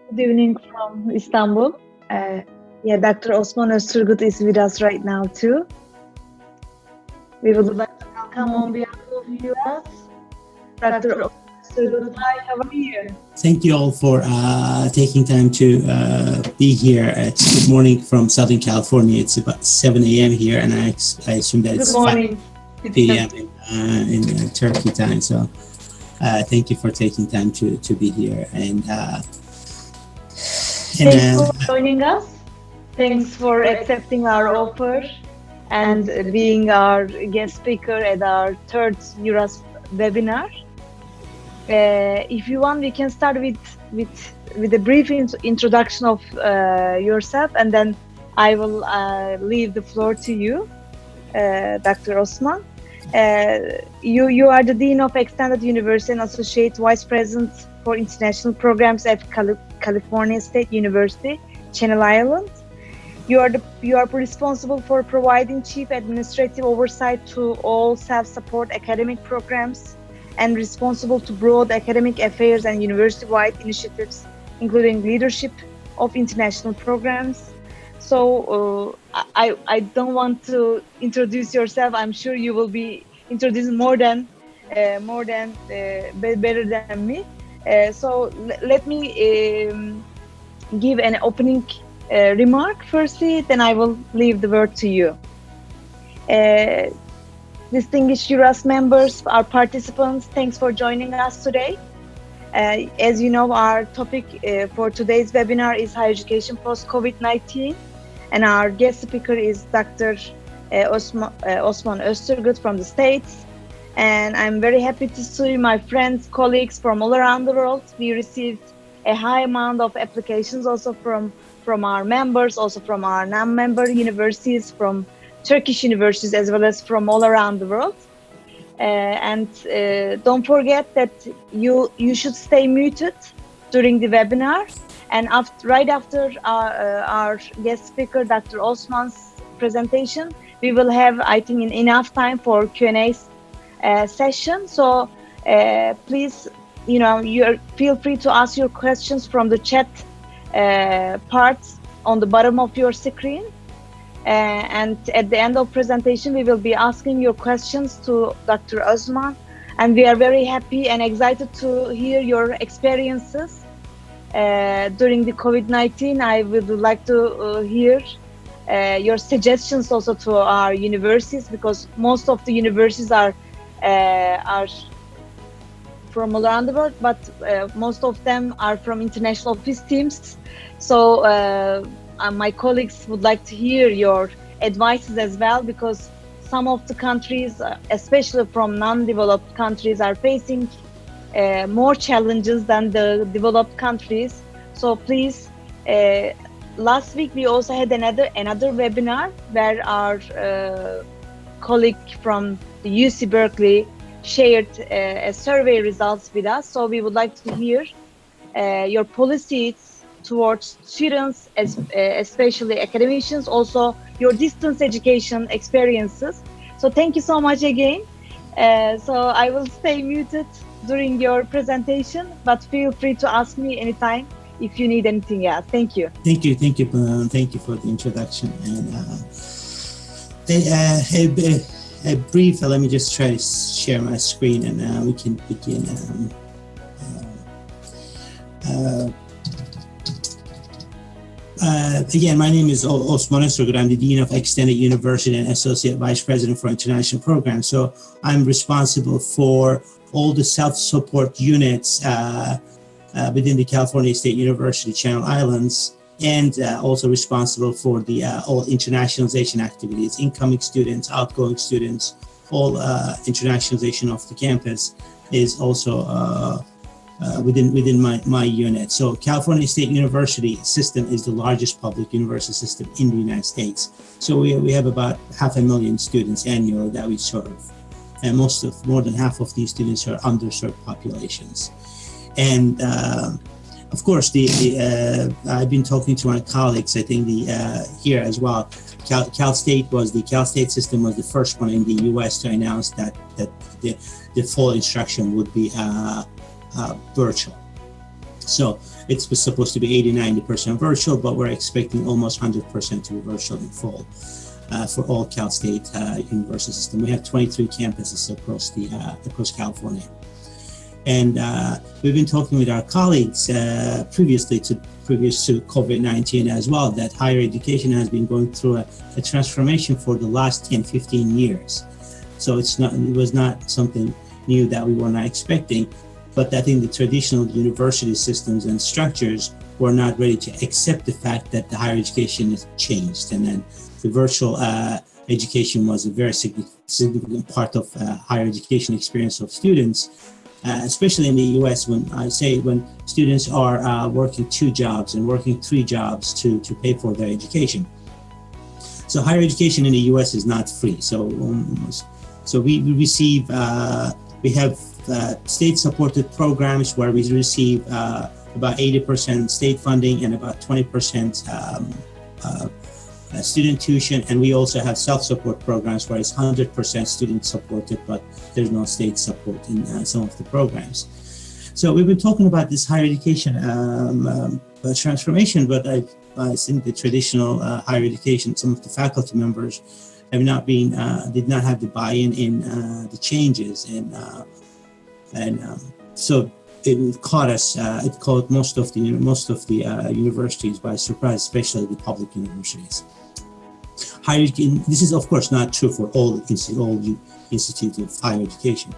Good evening from Istanbul. Dr. Osman Özturgut is with us right now too. We would like to welcome on behalf of EURAS, Dr. Osman Özturgut. Hi, how are you? Thank you all for taking time to be here. It's good morning from Southern California. It's about 7 a.m. here, and I assume that it's 5 p.m. in Turkey time. So thank you for taking time to be here. And thanks for joining us. Thanks for accepting our offer and being our guest speaker at our third EURAS webinar. If you want, we can start with a brief introduction of yourself, and then I will leave the floor to you, Dr. Osman. You are the Dean of Extended University and Associate Vice President for International Programs at California State University, Channel Islands. You are responsible for providing chief administrative oversight to all self-support academic programs and responsible to broad academic affairs and university-wide initiatives, including leadership of international programs. So I don't want to introduce yourself. I'm sure you will be introducing better than me. So let me give an opening remark firstly, then I will leave the word to you. Distinguished EURAS members, our participants, thanks for joining us today. As you know, our topic for today's webinar is higher education post-COVID-19, and our guest speaker is Dr. Osman Özturgut from the States. And I'm very happy to see my friends, colleagues from all around the world. We received a high amount of applications also from our members, also from our non-member universities, from Turkish universities, as well as from all around the world. And don't forget that you should stay muted during the webinar. And right after our guest speaker, Dr. Osman's presentation, we will have, I think, enough time for Q&A session. So please, feel free to ask your questions from the chat part on the bottom of your screen. And at the end of presentation, we will be asking your questions to Dr. Osman. And we are very happy and excited to hear your experiences during the COVID-19. I would like to hear your suggestions also to our universities, because most of the universities are from all around the world, but most of them are from international office teams. So my colleagues would like to hear your advices as well, because some of the countries, especially from non-developed countries, are facing more challenges than the developed countries. So please, last week we also had another webinar where our colleague from the UC Berkeley shared a survey results with us. So we would like to hear your policies towards students, especially academicians, also your distance education experiences. So thank you so much again. So I will stay muted during your presentation, but feel free to ask me anytime if you need anything else. Thank you. Thank you for the introduction. And a brief, let me just try to share my screen, and we can begin. Again, my name is Osman Özturgut. I'm the Dean of Extended University and Associate Vice President for International Programs. So I'm responsible for all the self-support units within the California State University Channel Islands, and also responsible for the all internationalization activities, incoming students, outgoing students, all internationalization of the campus is also within my unit. So California State University system is the largest public university system in the United States. So we have about 500,000 students annually that we serve. And more than half of these students are underserved populations. And of course, I've been talking to my colleagues, I think here as well. Cal State system was the first one in the US to announce that the full instruction would be virtual. So It's supposed to be 80-90% virtual, but we're expecting almost 100% to be virtual in full for all Cal State university system. We have 23 campuses across California. And we've been talking with our colleagues previous to COVID-19 as well, that higher education has been going through a transformation for the last 10-15 years. So it was not something new that we were not expecting, but I think the traditional university systems and structures were not ready to accept the fact that the higher education has changed. And then the virtual education was a very significant part of higher education experience of students. Especially in the US, when students are working 2 jobs and working 3 jobs to pay for their education. So higher education in the US is not free. So we receive, we have state-supported programs where we receive about 80% state funding and about 20% student tuition, and we also have self-support programs where it's 100% student supported, but there's no state support in some of the programs. So we've been talking about this higher education transformation, but I think the traditional higher education, some of the faculty members have not been, did not have the buy-in in the changes, and so it caught us. It caught most of the universities by surprise, especially the public universities. Higher education. This is of course not true for all institutes of higher education,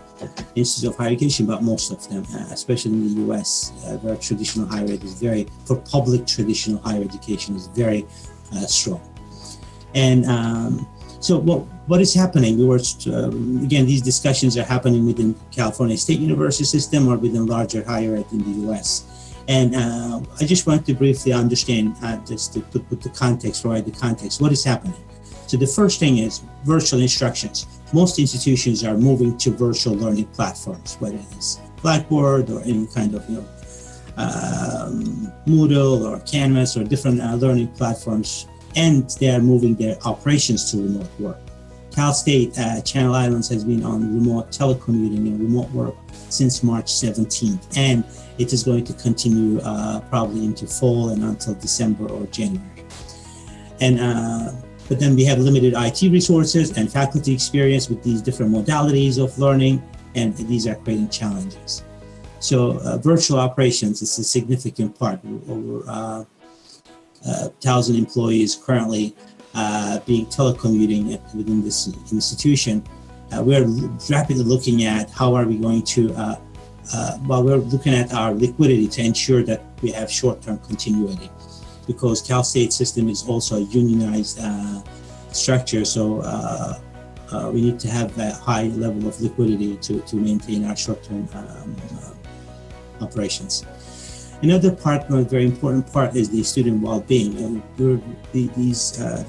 but most of them, especially in the U.S., where traditional higher ed is for public traditional higher education is very strong. And so what is happening? Again, these discussions are happening within California State University system or within larger higher ed in the U.S. And I just want to briefly understand, just to put the context, provide the context, what is happening. So the first thing is virtual instructions. Most institutions are moving to virtual learning platforms, whether it's Blackboard or any kind of Moodle or Canvas or different learning platforms, and they are moving their operations to remote work. Cal State Channel Islands has been on remote telecommuting and remote work since March 17th, and it is going to continue probably into fall and until December or January. And but then we have limited IT resources and faculty experience with these different modalities of learning, and these are creating challenges. So virtual operations is a significant part. Over 1,000 employees currently being telecommuting within this institution. We're rapidly looking at how are we going to, while we're looking at our liquidity to ensure that we have short-term continuity, because Cal State system is also a unionized structure, so we need to have a high level of liquidity to maintain our short-term operations. Another part, a very important part, is the student well-being. And the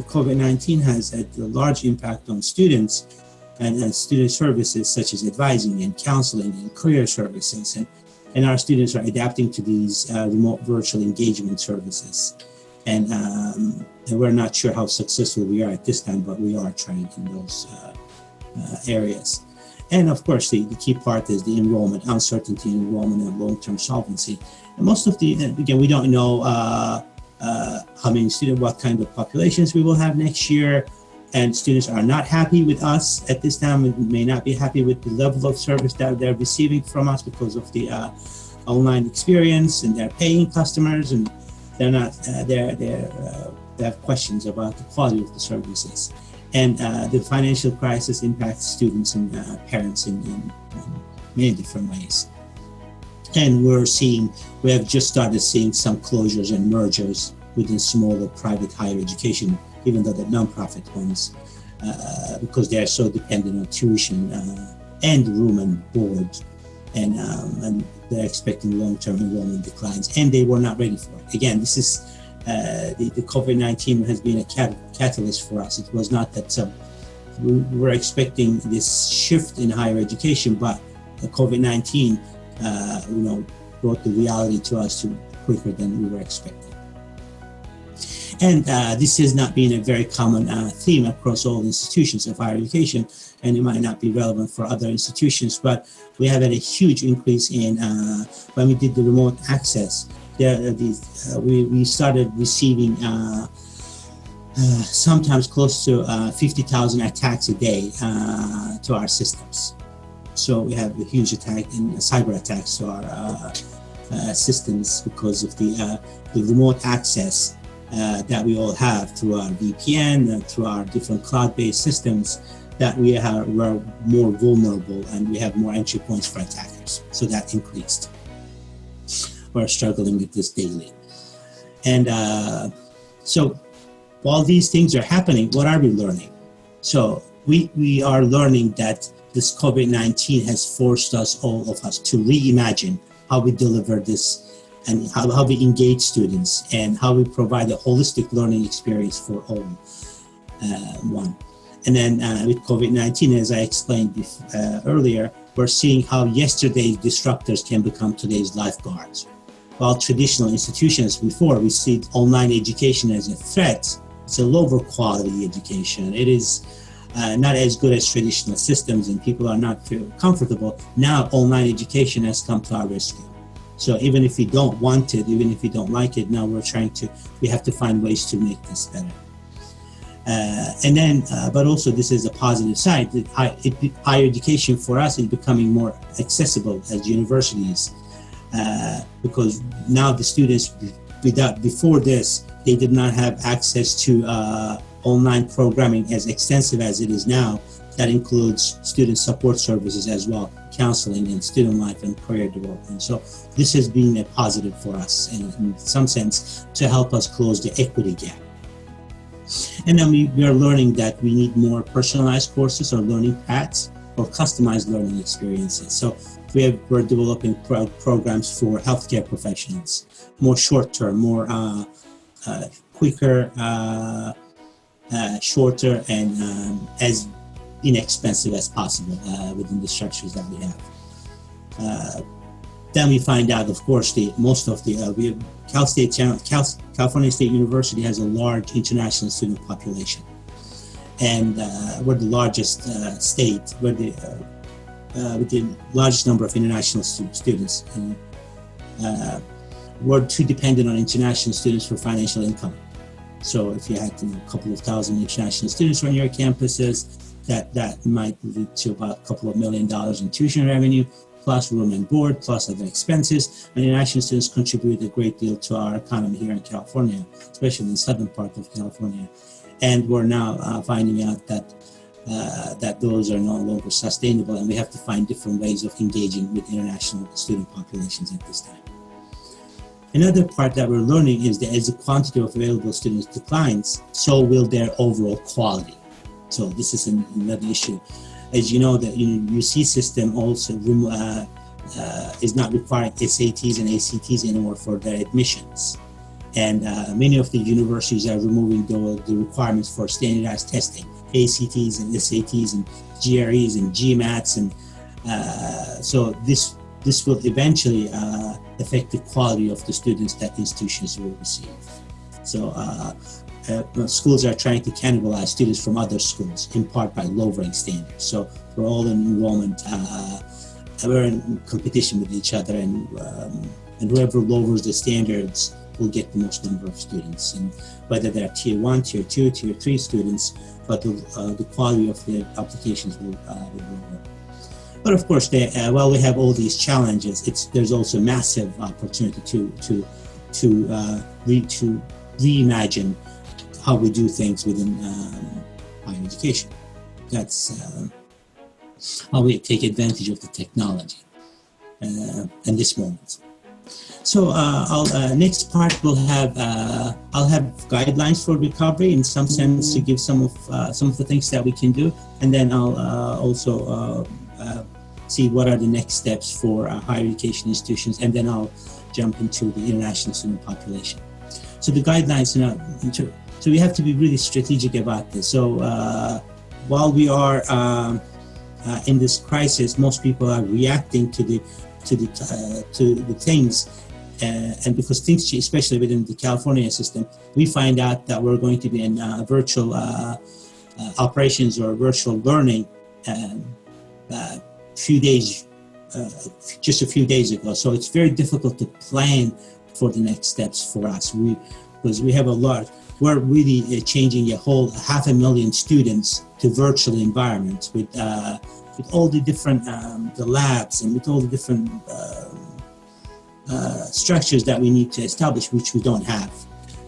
COVID-19 has had a large impact on students and student services such as advising and counseling and career services. And our students are adapting to these remote virtual engagement services. And we're not sure how successful we are at this time, but we are trying in those areas. And of course, the key part is the enrollment, uncertainty in enrollment and long-term solvency. And most of again, we don't know how many students, what kind of populations we will have next year. And students are not happy with us at this time. We may not be happy with the level of service that they're receiving from us because of the online experience, and they're paying customers, and they're not, they have questions about the quality of the services. And the financial crisis impacts students and parents in many different ways. And we have just started seeing some closures and mergers within smaller private higher education, even though the nonprofit ones, because they are so dependent on tuition and room and board, and they're expecting long-term enrollment declines, and they were not ready for it. Again, this is the COVID-19 has been a catalyst for us. It was not that we were expecting this shift in higher education, but the COVID-19 brought the reality to us quicker than we were expecting. And this has not been a very common theme across all institutions of higher education, and it might not be relevant for other institutions, but we have had a huge increase in, when we did the remote access, we started receiving sometimes close to 50,000 attacks a day to our systems. So we have a huge attack and cyber attacks to our systems because of the remote access that we all have through our VPN, through our different cloud-based systems, that we're more vulnerable and we have more entry points for attackers. So that increased. We're struggling with this daily. And so while these things are happening, what are we learning? So we are learning that this COVID-19 has forced us, all of us, to reimagine how we deliver this and how we engage students and how we provide a holistic learning experience for all one. And then with COVID-19, as I explained earlier, we're seeing how yesterday's disruptors can become today's lifeguards. While traditional institutions before we see online education as a threat, it's a lower quality education. It is not as good as traditional systems and people are not feel comfortable. Now online education has come to our rescue. So even if we don't want it, even if we don't like it, now we have to find ways to make this better. And then, but also this is a positive side. Higher education for us is becoming more accessible as universities, because now the students, before this, they did not have access to online programming as extensive as it is now. That includes student support services as well, counseling and student life and career development. So this has been a positive for us in some sense to help us close the equity gap. And then we are learning that we need more personalized courses or learning paths or customized learning experiences. So we're developing programs for healthcare professionals, more short-term, more quicker, shorter, and as inexpensive as possible within the structures that we have. Then we find out, of course, California State University has a large international student population, and we're the largest state, with the largest number of international students. And, we're too dependent on international students for financial income. So if you had a couple of thousand international students on your campuses, that might lead to about a couple of $1 million in tuition revenue, plus room and board, plus other expenses. And international students contribute a great deal to our economy here in California, especially in the southern part of California. And we're now finding out that those are no longer sustainable, and we have to find different ways of engaging with international student populations at this time. Another part that we're learning is that as the quantity of available students declines, so will their overall quality. So this is another issue. As you know, the UC system also is not requiring SATs and ACTs anymore for their admissions. And many of the universities are removing the requirements for standardized testing, ACTs and SATs and GREs and GMATs. And so this will eventually affect the quality of the students that institutions will receive. So schools are trying to cannibalize students from other schools, in part by lowering standards. So we're all in enrollment, we're in competition with each other, and whoever lowers the standards will get the most number of students. And whether they're tier 1, tier 2, tier 3 students, but the quality of the applications will lower. But of course, while we have all these challenges, there's also a massive opportunity to reimagine how we do things within higher education. That's how we take advantage of the technology in this moment. So next part will have I'll have guidelines for recovery in some sense to give some of the things that we can do, and then I'll also see what are the next steps for higher education institutions, and then I'll jump into the international student population. So the guidelines, so we have to be really strategic about this. So while we are in this crisis, most people are reacting to the things, and because things change, especially within the California system, we find out that we're going to be in virtual operations or virtual learning just a few days ago. So it's very difficult to plan for the next steps for us. Because we have a lot, we're really changing a whole 500,000 students to virtual environments with all the different the labs and with all the different structures that we need to establish, which we don't have.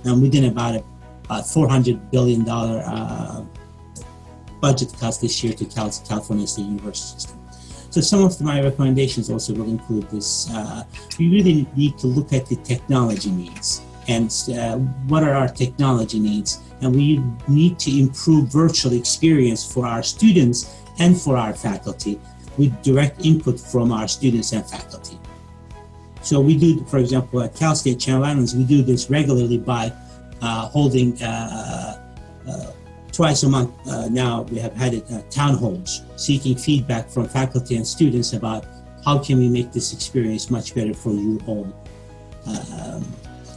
And within about a $400 billion budget cuts this year to California State University system. So some of my recommendations also will include this. We really need to look at the technology needs and what are our technology needs, and we need to improve virtual experience for our students and for our faculty with direct input from our students and faculty. So we do, for example, at Cal State Channel Islands, we do this regularly by holding twice a month now. We have had it town halls, seeking feedback from faculty and students about how can we make this experience much better for you all.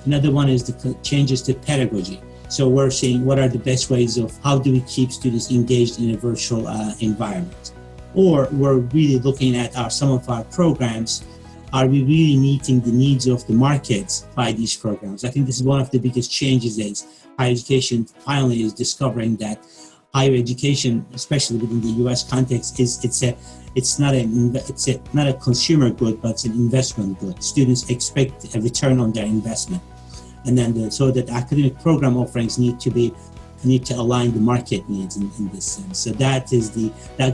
Another one is the changes to pedagogy. So we're saying what are the best ways of how do we keep students engaged in a virtual environment? Or we're really looking at some of our programs. Are we really meeting the needs of the markets by these programs? I think this is one of the biggest changes is higher education finally is discovering that higher education, especially within the U.S. context, it's not a consumer good, but it's an investment good. Students expect a return on their investment, and then so that academic program offerings need to align the market needs in this sense. So that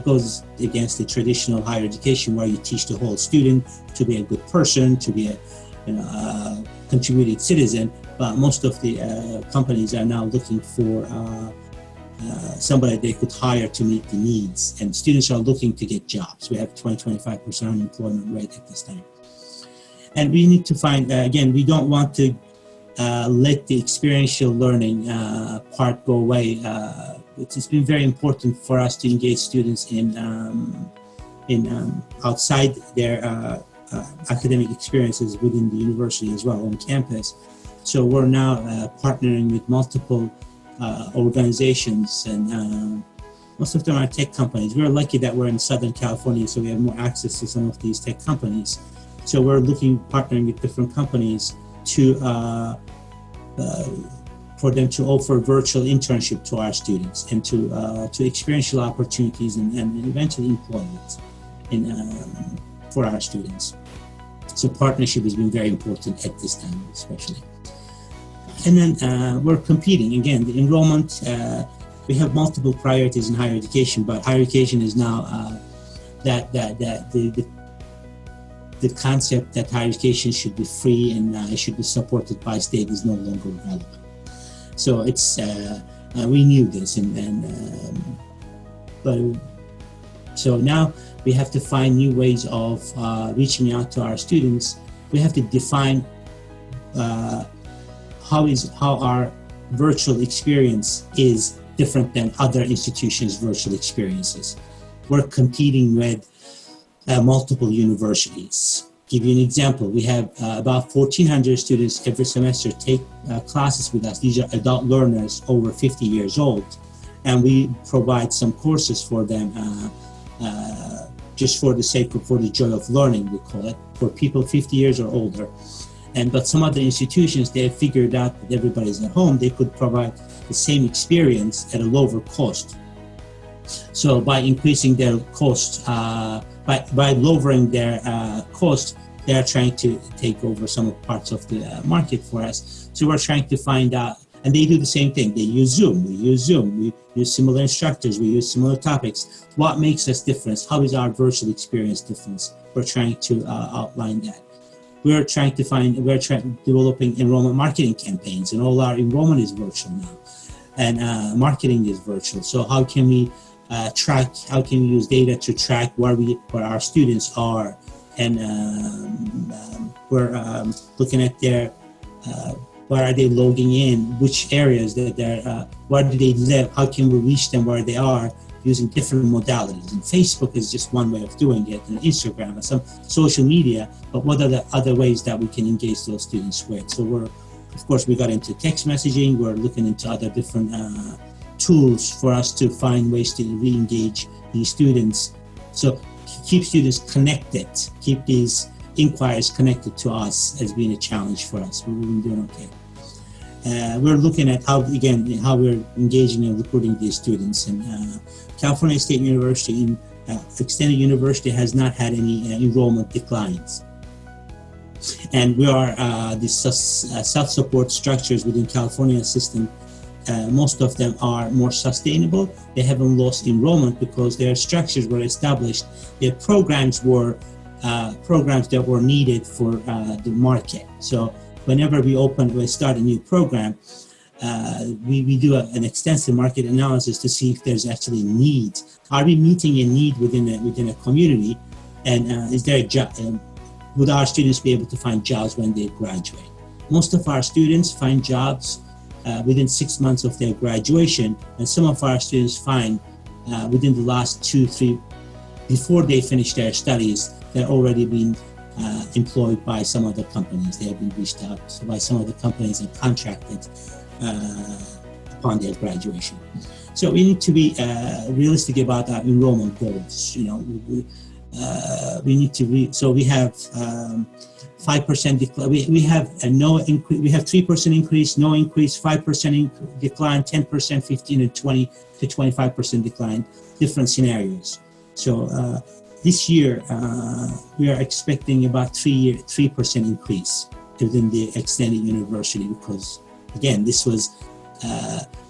goes against the traditional higher education where you teach the whole student to be a good person, to be a contributing citizen. But most of the companies are now looking for somebody they could hire to meet the needs, and students are looking to get jobs. We have 20-25% unemployment rate at this time. And we need to find, again, we don't want to let the experiential learning part go away. It's been very important for us to engage students in outside their academic experiences within the university as well on campus. So we're now partnering with multiple organizations, and most of them are tech companies. We're lucky that we're in Southern California, so we have more access to some of these tech companies. So we're partnering with different companies to for them to offer virtual internship to our students and to experiential opportunities and eventually employment for our students. So partnership has been very important at this time, especially. And then we're competing again. The enrollment, we have multiple priorities in higher education, but higher education is now the concept that higher education should be free and it should be supported by state is no longer relevant. So it's we knew this, but so now we have to find new ways of reaching out to our students. We have to define how our virtual experience is different than other institutions' virtual experiences. We're competing with multiple universities. Give you an example. We have about 1,400 students every semester take classes with us. These are adult learners over 50 years old, and we provide some courses for them just for the sake of, for the joy of learning, we call it, for people 50 years or older. But some other institutions, they have figured out that everybody's at home, they could provide the same experience at a lower cost. So by increasing their cost, by lowering their cost, they are trying to take over some parts of the market for us. So we're trying to find out, and they do the same thing. They use Zoom, we use Zoom, we use similar instructors, we use similar topics. What makes us different? How is our virtual experience different? We're trying to outline that. We're developing enrollment marketing campaigns, and all our enrollment is virtual now, and marketing is virtual. So how can we track? How can we use data to track where our students are, and we're looking at their where are they logging in, which areas that they're, where do they live? How can we reach them where they are? Using different modalities, and Facebook is just one way of doing it, and Instagram and some social media, but what are the other ways that we can engage those students with? So we got into text messaging, we're looking into other different tools for us to find ways to re-engage these students. So keep students connected, keep these inquiries connected to us has been a challenge for us. We've been doing okay. We're looking at how we're engaging and recruiting these students. And California State University in Extended University has not had any enrollment declines. And we are the self-support structures within California system. Most of them are more sustainable. They haven't lost enrollment because their structures were established. Their programs were programs that were needed for the market. So whenever we start a new program, we do an extensive market analysis to see if there's actually needs. Are we meeting a need within a community? And is there a job? Would our students be able to find jobs when they graduate? Most of our students find jobs within 6 months of their graduation, and some of our students find within the last 2-3, before they finish their studies, they're already being employed by some other companies. They have been reached out by some other companies and contracted upon their graduation. So we need to be realistic about our enrollment goals. We need to so we have 5% decline. We have no increase. We have 3% increase, no increase, 5% decline, 10%, 15, and 20 to 25% decline. Different scenarios. So this year we are expecting about 3% increase within the extended university, because again, this was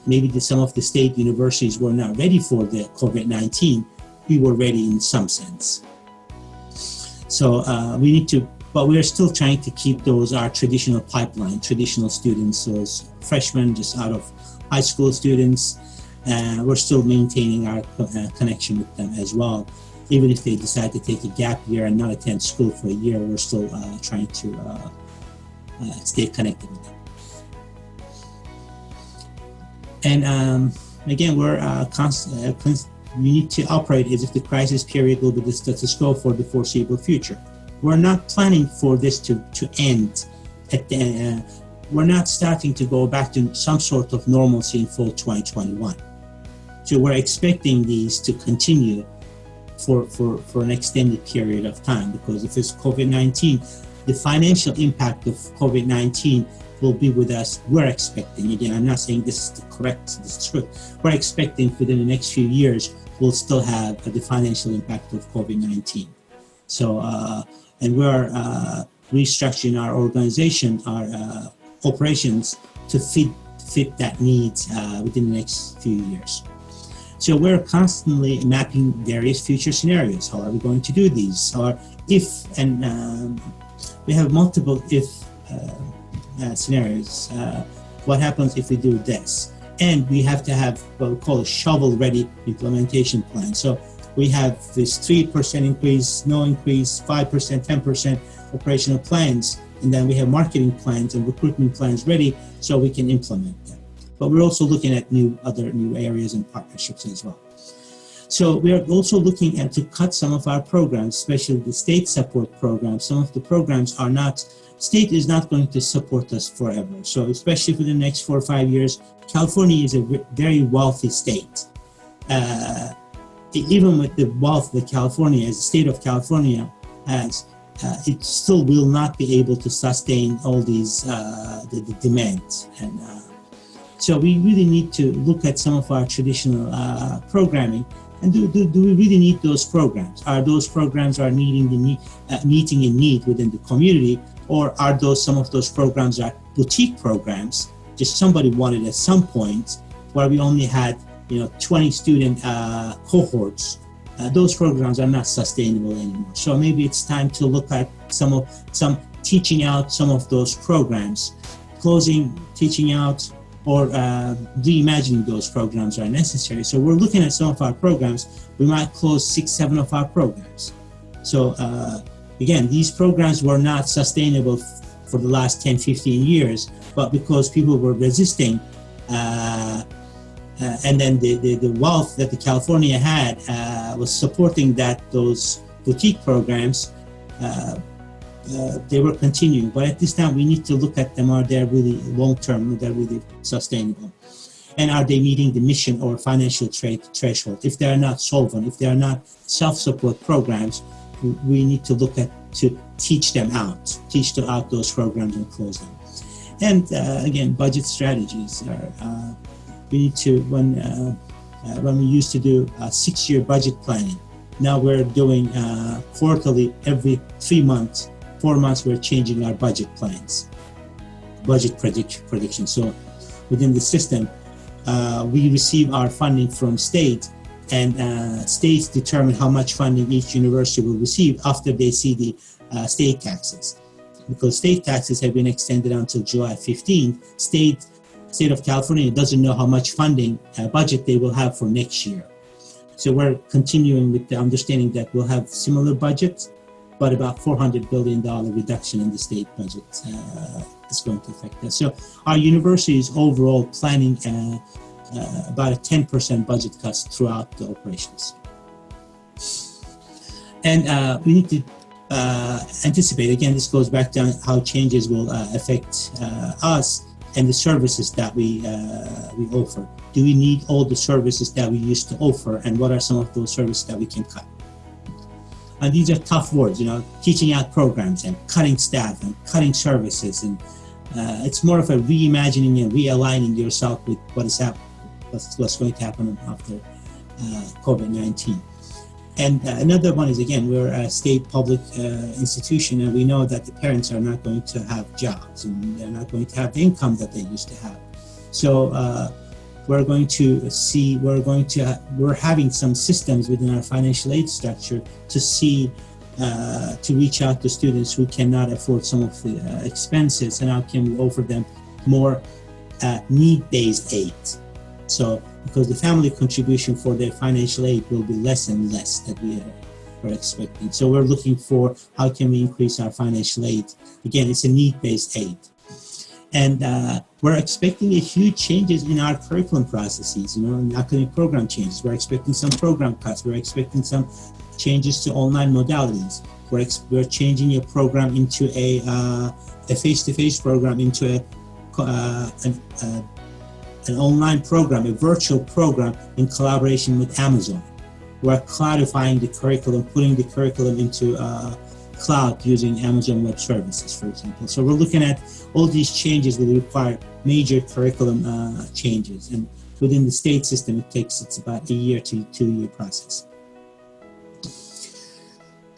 maybe some of the state universities were not ready for the COVID-19. We were ready in some sense. So we need to, but we are still trying to keep our traditional pipeline, traditional students, those freshmen just out of high school students. We're still maintaining our connection with them as well. Even if they decide to take a gap year and not attend school for a year, we're still trying to stay connected with them. And again, we're we need to operate as if the crisis period will be the status quo for the foreseeable future. We're not planning for this to end. We're not starting to go back to some sort of normalcy in fall 2021. So we're expecting these to continue for an extended period of time, because if it's COVID-19, the financial impact of COVID-19 will be with us. We're expecting, again, I'm not saying this is correct, this is true. We're expecting within the next few years, we'll still have the financial impact of COVID-19. So, and we're restructuring our organization, our operations to fit that needs within the next few years. So we're constantly mapping various future scenarios. How are we going to do these? Or if, and we have multiple if scenarios. What happens if we do this? And we have to have what we call a shovel-ready implementation plan. So we have this 3% increase, no increase, 5%, 10% operational plans, and then we have marketing plans and recruitment plans ready so we can implement them. But we're also looking at other new areas and partnerships as well. So we are also looking at to cut some of our programs, especially the state support programs. Some of the programs are not, state is not going to support us forever. So especially for the next 4 or 5 years, California is a very wealthy state. Even with the wealth that California, as the state of California has, it still will not be able to sustain all these the demands. And so we really need to look at some of our traditional programming. And do we really need those programs? Are those programs meeting a need within the community, or are some of those programs are boutique programs? Just somebody wanted at some point where we only had 20 student cohorts. Those programs are not sustainable anymore. So maybe it's time to look at some teaching out some of those programs, teaching out, or reimagining those programs are necessary. So we're looking at some of our programs. We might close 6-7 of our programs. So again, these programs were not sustainable for the last 10-15 years, but because people were resisting, and then the wealth that the California had was supporting those boutique programs, they were continuing. But at this time, we need to look at them. Are they really long-term? Are they really sustainable? And are they meeting the mission or financial threshold? If they are not solvent, if they are not self-support programs, we need to look at to teach out those programs and close them. And again, budget strategies are, we need to, when we used to do 6-year budget planning, now we're doing quarterly, every 3 months, 4 months, we're changing our budget plans, budget prediction. So within the system, we receive our funding from state, and states determine how much funding each university will receive after they see the state taxes. Because state taxes have been extended until July 15th, state of California doesn't know how much funding budget they will have for next year. So we're continuing with the understanding that we'll have similar budgets, but about $400 billion reduction in the state budget is going to affect us. So our university is overall planning about a 10% budget cuts throughout the operations. And we need to anticipate, again, this goes back to how changes will affect us and the services that we offer. Do we need all the services that we used to offer, and what are some of those services that we can cut? And these are tough words, teaching out programs and cutting staff and cutting services, and it's more of a reimagining and realigning yourself with what's going to happen after COVID-19. And another one is, again, we're a state public institution, and we know that the parents are not going to have jobs, and they're not going to have the income that they used to have. So we're having some systems within our financial aid structure to see, to reach out to students who cannot afford some of the expenses, and how can we offer them more need-based aid. So, because the family contribution for their financial aid will be less and less that we are expecting. So we're looking for how can we increase our financial aid. Again, it's a need-based aid. And we're expecting a huge changes in our curriculum processes, in academic program changes. We're expecting some program cuts. We're expecting some changes to online modalities. We're changing a program into a face-to-face program into an online program, a virtual program in collaboration with Amazon. We're cloudifying the curriculum, putting the curriculum into cloud using Amazon Web Services, for example. So we're looking at all these changes will require major curriculum changes. And within the state system, it's about a year to 2-year process.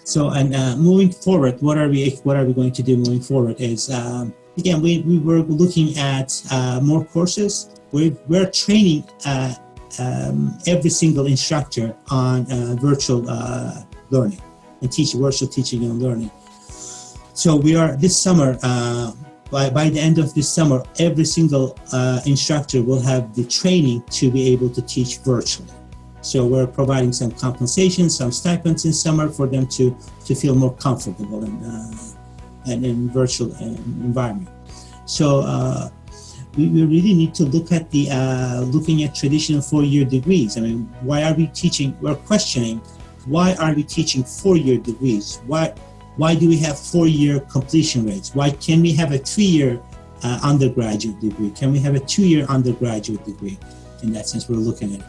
So, and moving forward, what are we going to do moving forward is, again, we were looking at more courses. We're training every single instructor on virtual learning and virtual teaching and learning. So we are this summer, by the end of this summer, every single instructor will have the training to be able to teach virtually. So we're providing some compensation, some stipends in summer for them to feel more comfortable in virtual environment. So we really need to look at looking at traditional 4-year degrees. I mean, why are we teaching? We're questioning, why are we teaching 4-year degrees? Why do we have 4-year completion rates? Why can we have a 3-year undergraduate degree? Can we have a 2-year undergraduate degree? In that sense, we're looking at it.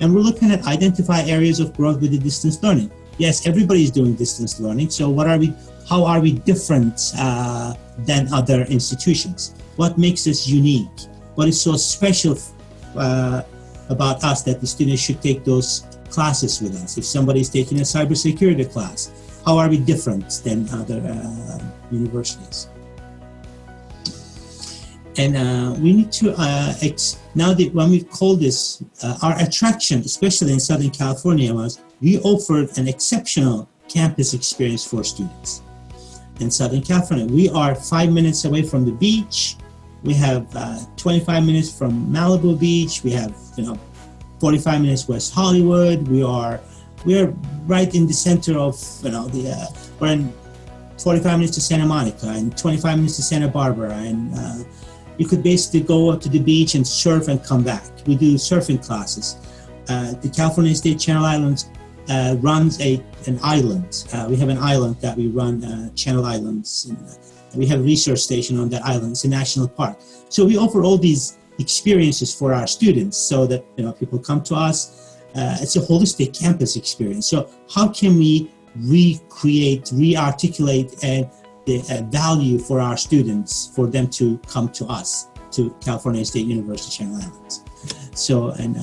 And we're looking at identify areas of growth with the distance learning. Yes, everybody's doing distance learning. So how are we different than other institutions? What makes us unique? What is so special about us that the students should take those classes with us? If somebody is taking a cybersecurity class, how are we different than other universities? And we need to, now that when we call this, our attraction, especially in Southern California, was we offered an exceptional campus experience for students. In Southern California, we are 5 minutes away from the beach. We have 25 minutes from Malibu Beach. We have 45 minutes West Hollywood. We are right in the center of we're in 45 minutes to Santa Monica and 25 minutes to Santa Barbara, and you could basically go up to the beach and surf and come back. We do surfing classes. The California State Channel Islands runs an island. We have an island that we run, Channel Islands. And we have a research station on that island. It's a national park. So we offer all these experiences for our students so that people come to us. It's a holistic campus experience. So how can we recreate, re-articulate the value for our students, for them to come to us, to California State University Channel Islands. So, and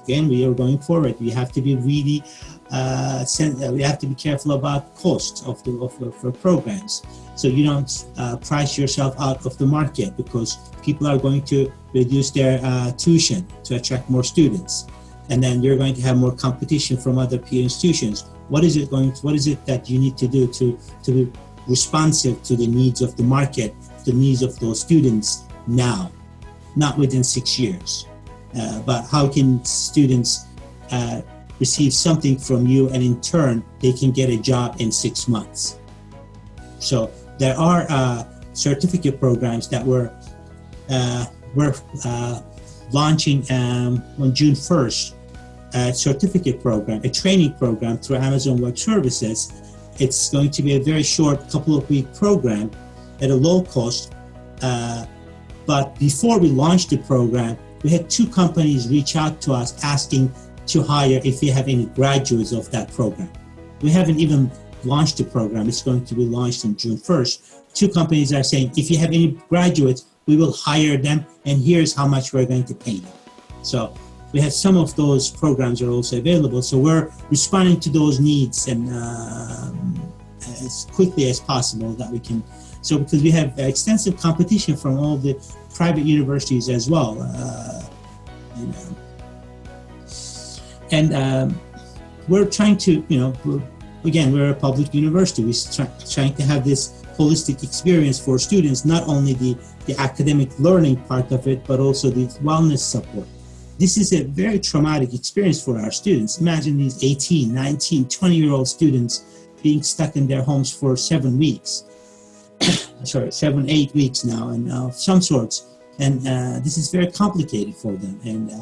again, we are going forward. We have to be really, we have to be careful about costs of the programs. So you don't price yourself out of the market, because people are going to reduce their tuition to attract more students. And then you're going to have more competition from other peer institutions. What is it that you need to do to be responsive to the needs of the market, the needs of those students now, not within 6 years? But how can students receive something from you, and in turn, they can get a job in 6 months? So there are certificate programs that we're launching on June 1st, a certificate program, a training program through Amazon Web Services. It's going to be a very short, couple of week program at a low cost. But before we launched the program, we had 2 companies reach out to us asking to hire if we have any graduates of that program. We haven't even launched the program. It's going to be launched on June 1st. 2 companies are saying, if you have any graduates, we will hire them, and here's how much we're going to pay them. So we have some of those programs are also available. So we're responding to those needs, and as quickly as possible that we can. So because we have extensive competition from all the private universities as well. We're trying to, we're a public university. We're trying to have this holistic experience for students, not only the academic learning part of it, but also the wellness support. This is a very traumatic experience for our students. Imagine these 18, 19, 20-year-old students being stuck in their homes for 7 weeks. 7-8 weeks now, and of some sorts. And this is very complicated for them. And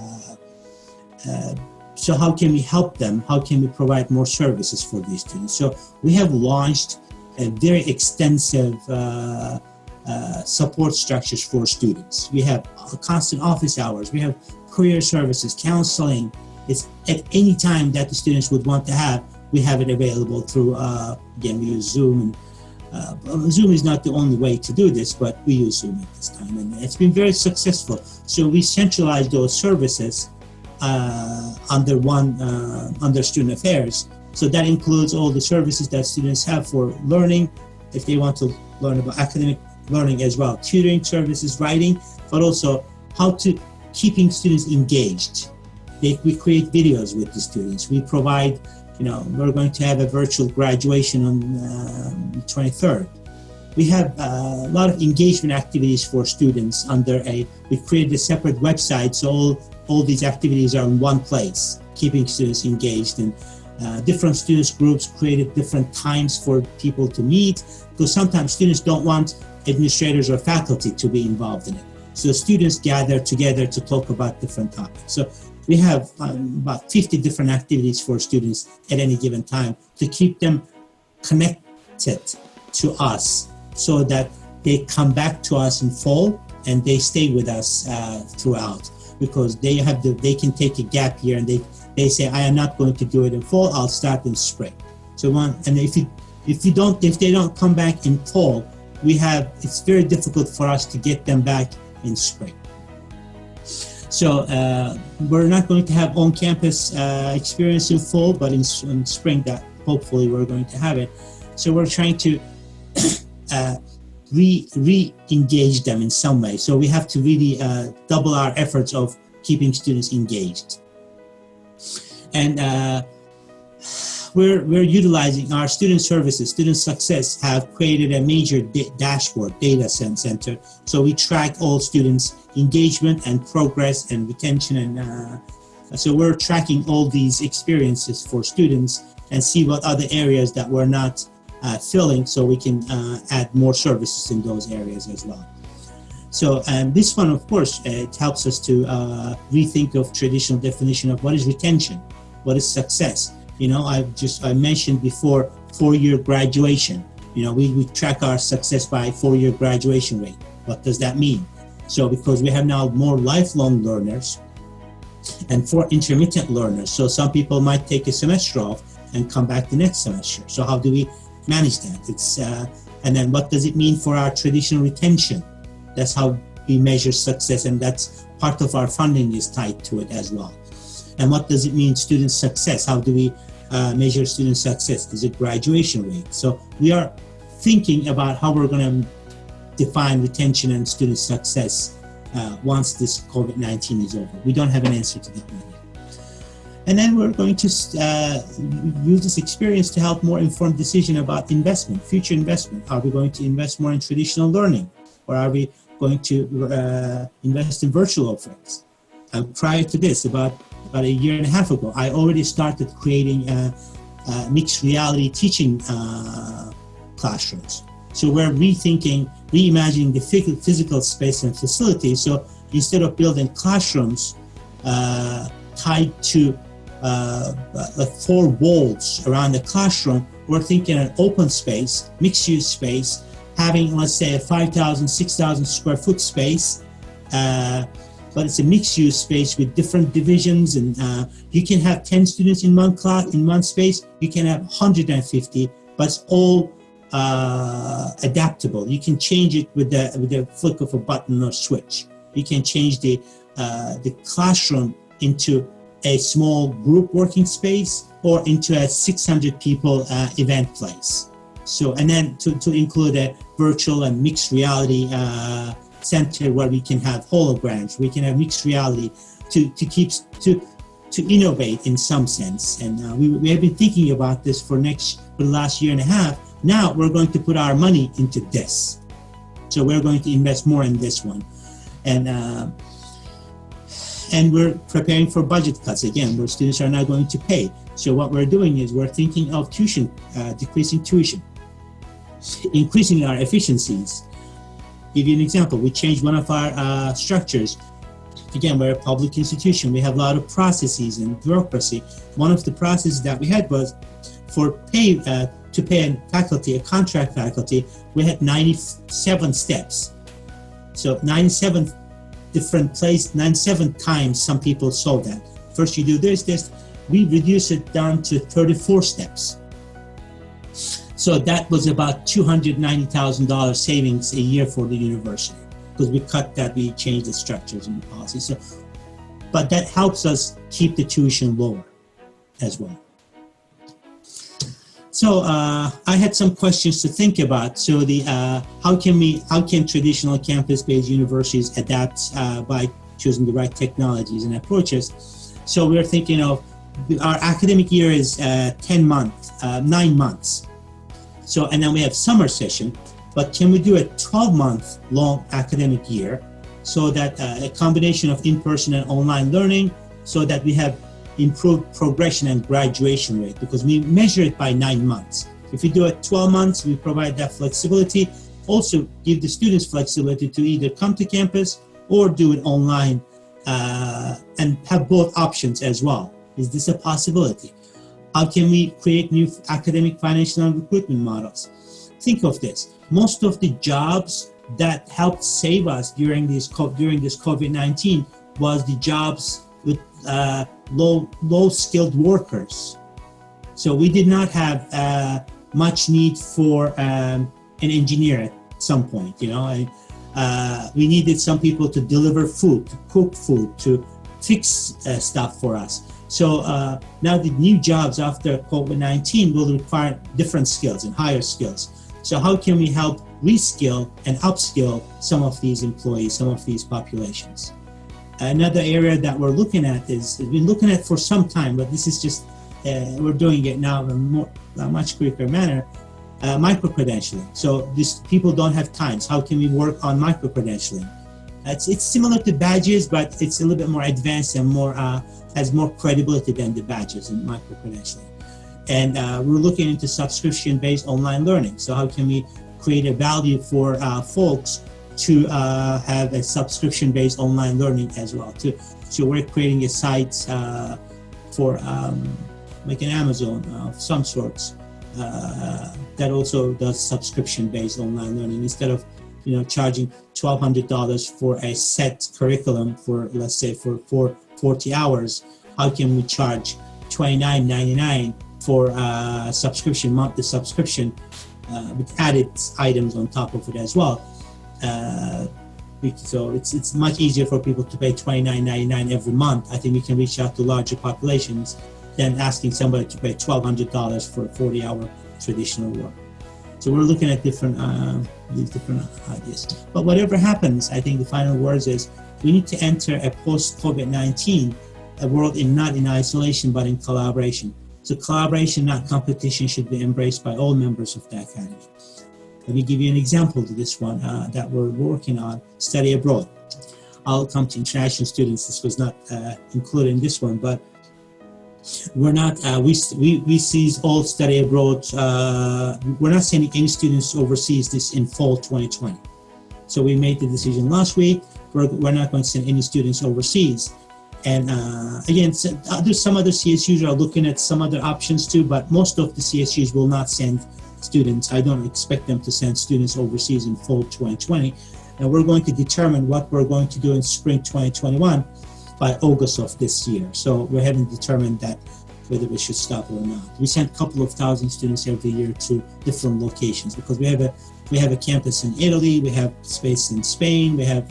so how can we help them? How can we provide more services for these students? So we have launched a very extensive support structures for students. We have constant office hours. We have career services, counseling. It's at any time that the students would want to have, we have it available through, again, we use Zoom. And Zoom is not the only way to do this, but we use Zoom at this time. And it's been very successful. So we centralize those services under Student Affairs. So that includes all the services that students have for learning, if they want to learn about academic learning as well, tutoring services, writing, but also how to keeping students engaged. We create videos with the students. We provide, we're going to have a virtual graduation on the 23rd. We have a lot of engagement activities for students we created a separate website, so all these activities are in one place, keeping students engaged. And different students groups created different times for people to meet, because sometimes students don't want administrators or faculty to be involved in it. So students gather together to talk about different topics. So we have about 50 different activities for students at any given time to keep them connected to us, so that they come back to us in fall and they stay with us throughout, because they can take a gap year and they say, I am not going to do it in fall, I'll start in spring. So if they don't come back in fall, it's very difficult for us to get them back in spring. So we're not going to have on-campus experience in fall, but in spring that hopefully we're going to have it. So we're trying to re-engage them in some way. So we have to really double our efforts of keeping students engaged. And we're utilizing our student services. Student Success have created a major dashboard data center. So we track all students' engagement and progress and retention. And so we're tracking all these experiences for students and see what other areas that we're not filling, so we can add more services in those areas as well. So, and this one, of course, it helps us to rethink of traditional definition of what is retention, what is success. I mentioned before 4-year graduation. We track our success by 4-year graduation rate. What does that mean? So because we have now more lifelong learners and 4 intermittent learners. So some people might take a semester off and come back the next semester. So how do we manage that? And then what does it mean for our traditional retention? That's how we measure success, and that's part of our funding is tied to it as well. And what does it mean student success? How do we measure student success? Is it graduation rate? So we are thinking about how we're going to define retention and student success once this COVID-19 is over. We don't have an answer to that one yet. And then we're going to use this experience to help more informed decision about investment, future investment. Are we going to invest more in traditional learning, or are we going to invest in virtual offerings? Prior to this, about a year and a half ago, I already started creating mixed reality teaching classrooms. So we're reimagining the physical space and facility. So instead of building classrooms tied to like 4 walls around the classroom, we're thinking an open space, mixed-use space, having, let's say, a 5,000, 6,000 square foot space, but it's a mixed-use space with different divisions, and you can have 10 students in one class, in one space. You can have 150, but it's all adaptable. You can change it with the flick of a button or switch. You can change the classroom into a small group working space or into a 600 people event place. So, and then to include a virtual and mixed reality center where we can have holograms, we can have mixed reality to innovate in some sense. And we have been thinking about this for the last year and a half. Now we're going to put our money into this. So we're going to invest more in this one. And we're preparing for budget cuts again, where students are not going to pay. So what we're doing is we're thinking of tuition, decreasing tuition, increasing our efficiencies. Give you an example. We changed one of our structures. Again, we're a public institution. We have a lot of processes and bureaucracy. One of the processes that we had was for to pay a contract faculty, we had 97 steps. So 97 different places, 97 times some people saw that. First you do this, we reduced it down to 34 steps. So that was about $290,000 savings a year for the university, because we cut that, we changed the structures and the policies. So, but that helps us keep the tuition lower as well. So I had some questions to think about. So how can traditional campus-based universities adapt by choosing the right technologies and approaches? So we're thinking of our academic year is 9 months. So, and then we have summer session, but can we do a 12-month long academic year so that a combination of in-person and online learning, so that we have improved progression and graduation rate, because we measure it by 9 months. If we do it 12 months, we provide that flexibility. Also give the students flexibility to either come to campus or do it online and have both options as well. Is this a possibility? How can we create new academic, financial, and recruitment models? Think of this. Most of the jobs that helped save us during this COVID-19 was the jobs with low skilled workers. So we did not have much need for an engineer at some point, you know. We needed some people to deliver food, to cook food, to fix stuff for us. So now the new jobs after COVID-19 will require different skills and higher skills. So how can we help reskill and upskill some of these employees, some of these populations? Another area that we're looking at we've been looking at for some time, but this is just, we're doing it now in a much quicker manner, micro-credentialing. So these people don't have time. So how can we work on micro-credentialing? It's similar to badges, but it's a little bit more advanced and more has more credibility than the badges in micro-credentialing. And we're looking into subscription-based online learning. So how can we create a value for folks to have a subscription-based online learning as well. So we're creating a site for like an Amazon of some sorts that also does subscription-based online learning. Instead of charging $1,200 for a set curriculum for, let's say, for 40 hours, how can we charge $29.99 for subscription, monthly subscription, with added items on top of it as well. So it's much easier for people to pay $29.99 every month. I think we can reach out to larger populations than asking somebody to pay $1,200 for 40-hour traditional work. So we're looking at these different ideas. But whatever happens, I think the final words is we need to enter a post-COVID-19 world not in isolation, but in collaboration. So collaboration, not competition, should be embraced by all members of the academy. Let me give you an example to this one that we're working on, study abroad. I'll come to international students. This was not included in this one, but we're not, we cease all study abroad. We're not sending any students overseas this in fall 2020. So we made the decision last week. We're not going to send any students overseas. And again, there's some other CSUs are looking at some other options too, but most of the CSUs will not send students. I don't expect them to send students overseas in fall 2020. And we're going to determine what we're going to do in spring 2021 by August of this year. So we haven't determined that whether we should stop or not. We send a couple of thousand students every year to different locations because we have a campus in Italy, we have space in Spain, we have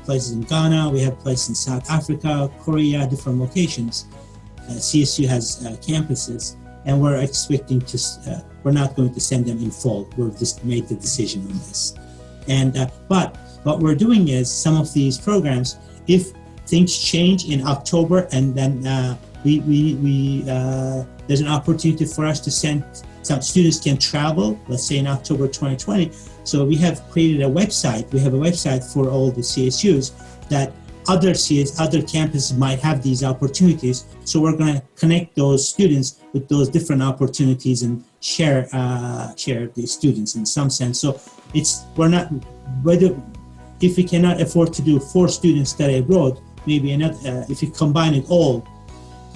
places in Ghana, we have places in South Africa, Korea, different locations. CSU has campuses, and we're expecting to. We're not going to send them in fall. We've just made the decision on this. And but what we're doing is some of these programs, if things change in October, and then there's an opportunity for us to send some students can travel, let's say in October 2020. So we have created a website. We have a website for all the CSUs that other campuses might have these opportunities. So we're going to connect those students with those different opportunities and share the students in some sense. So if we cannot afford to do 4 students study abroad, maybe if you combine it all,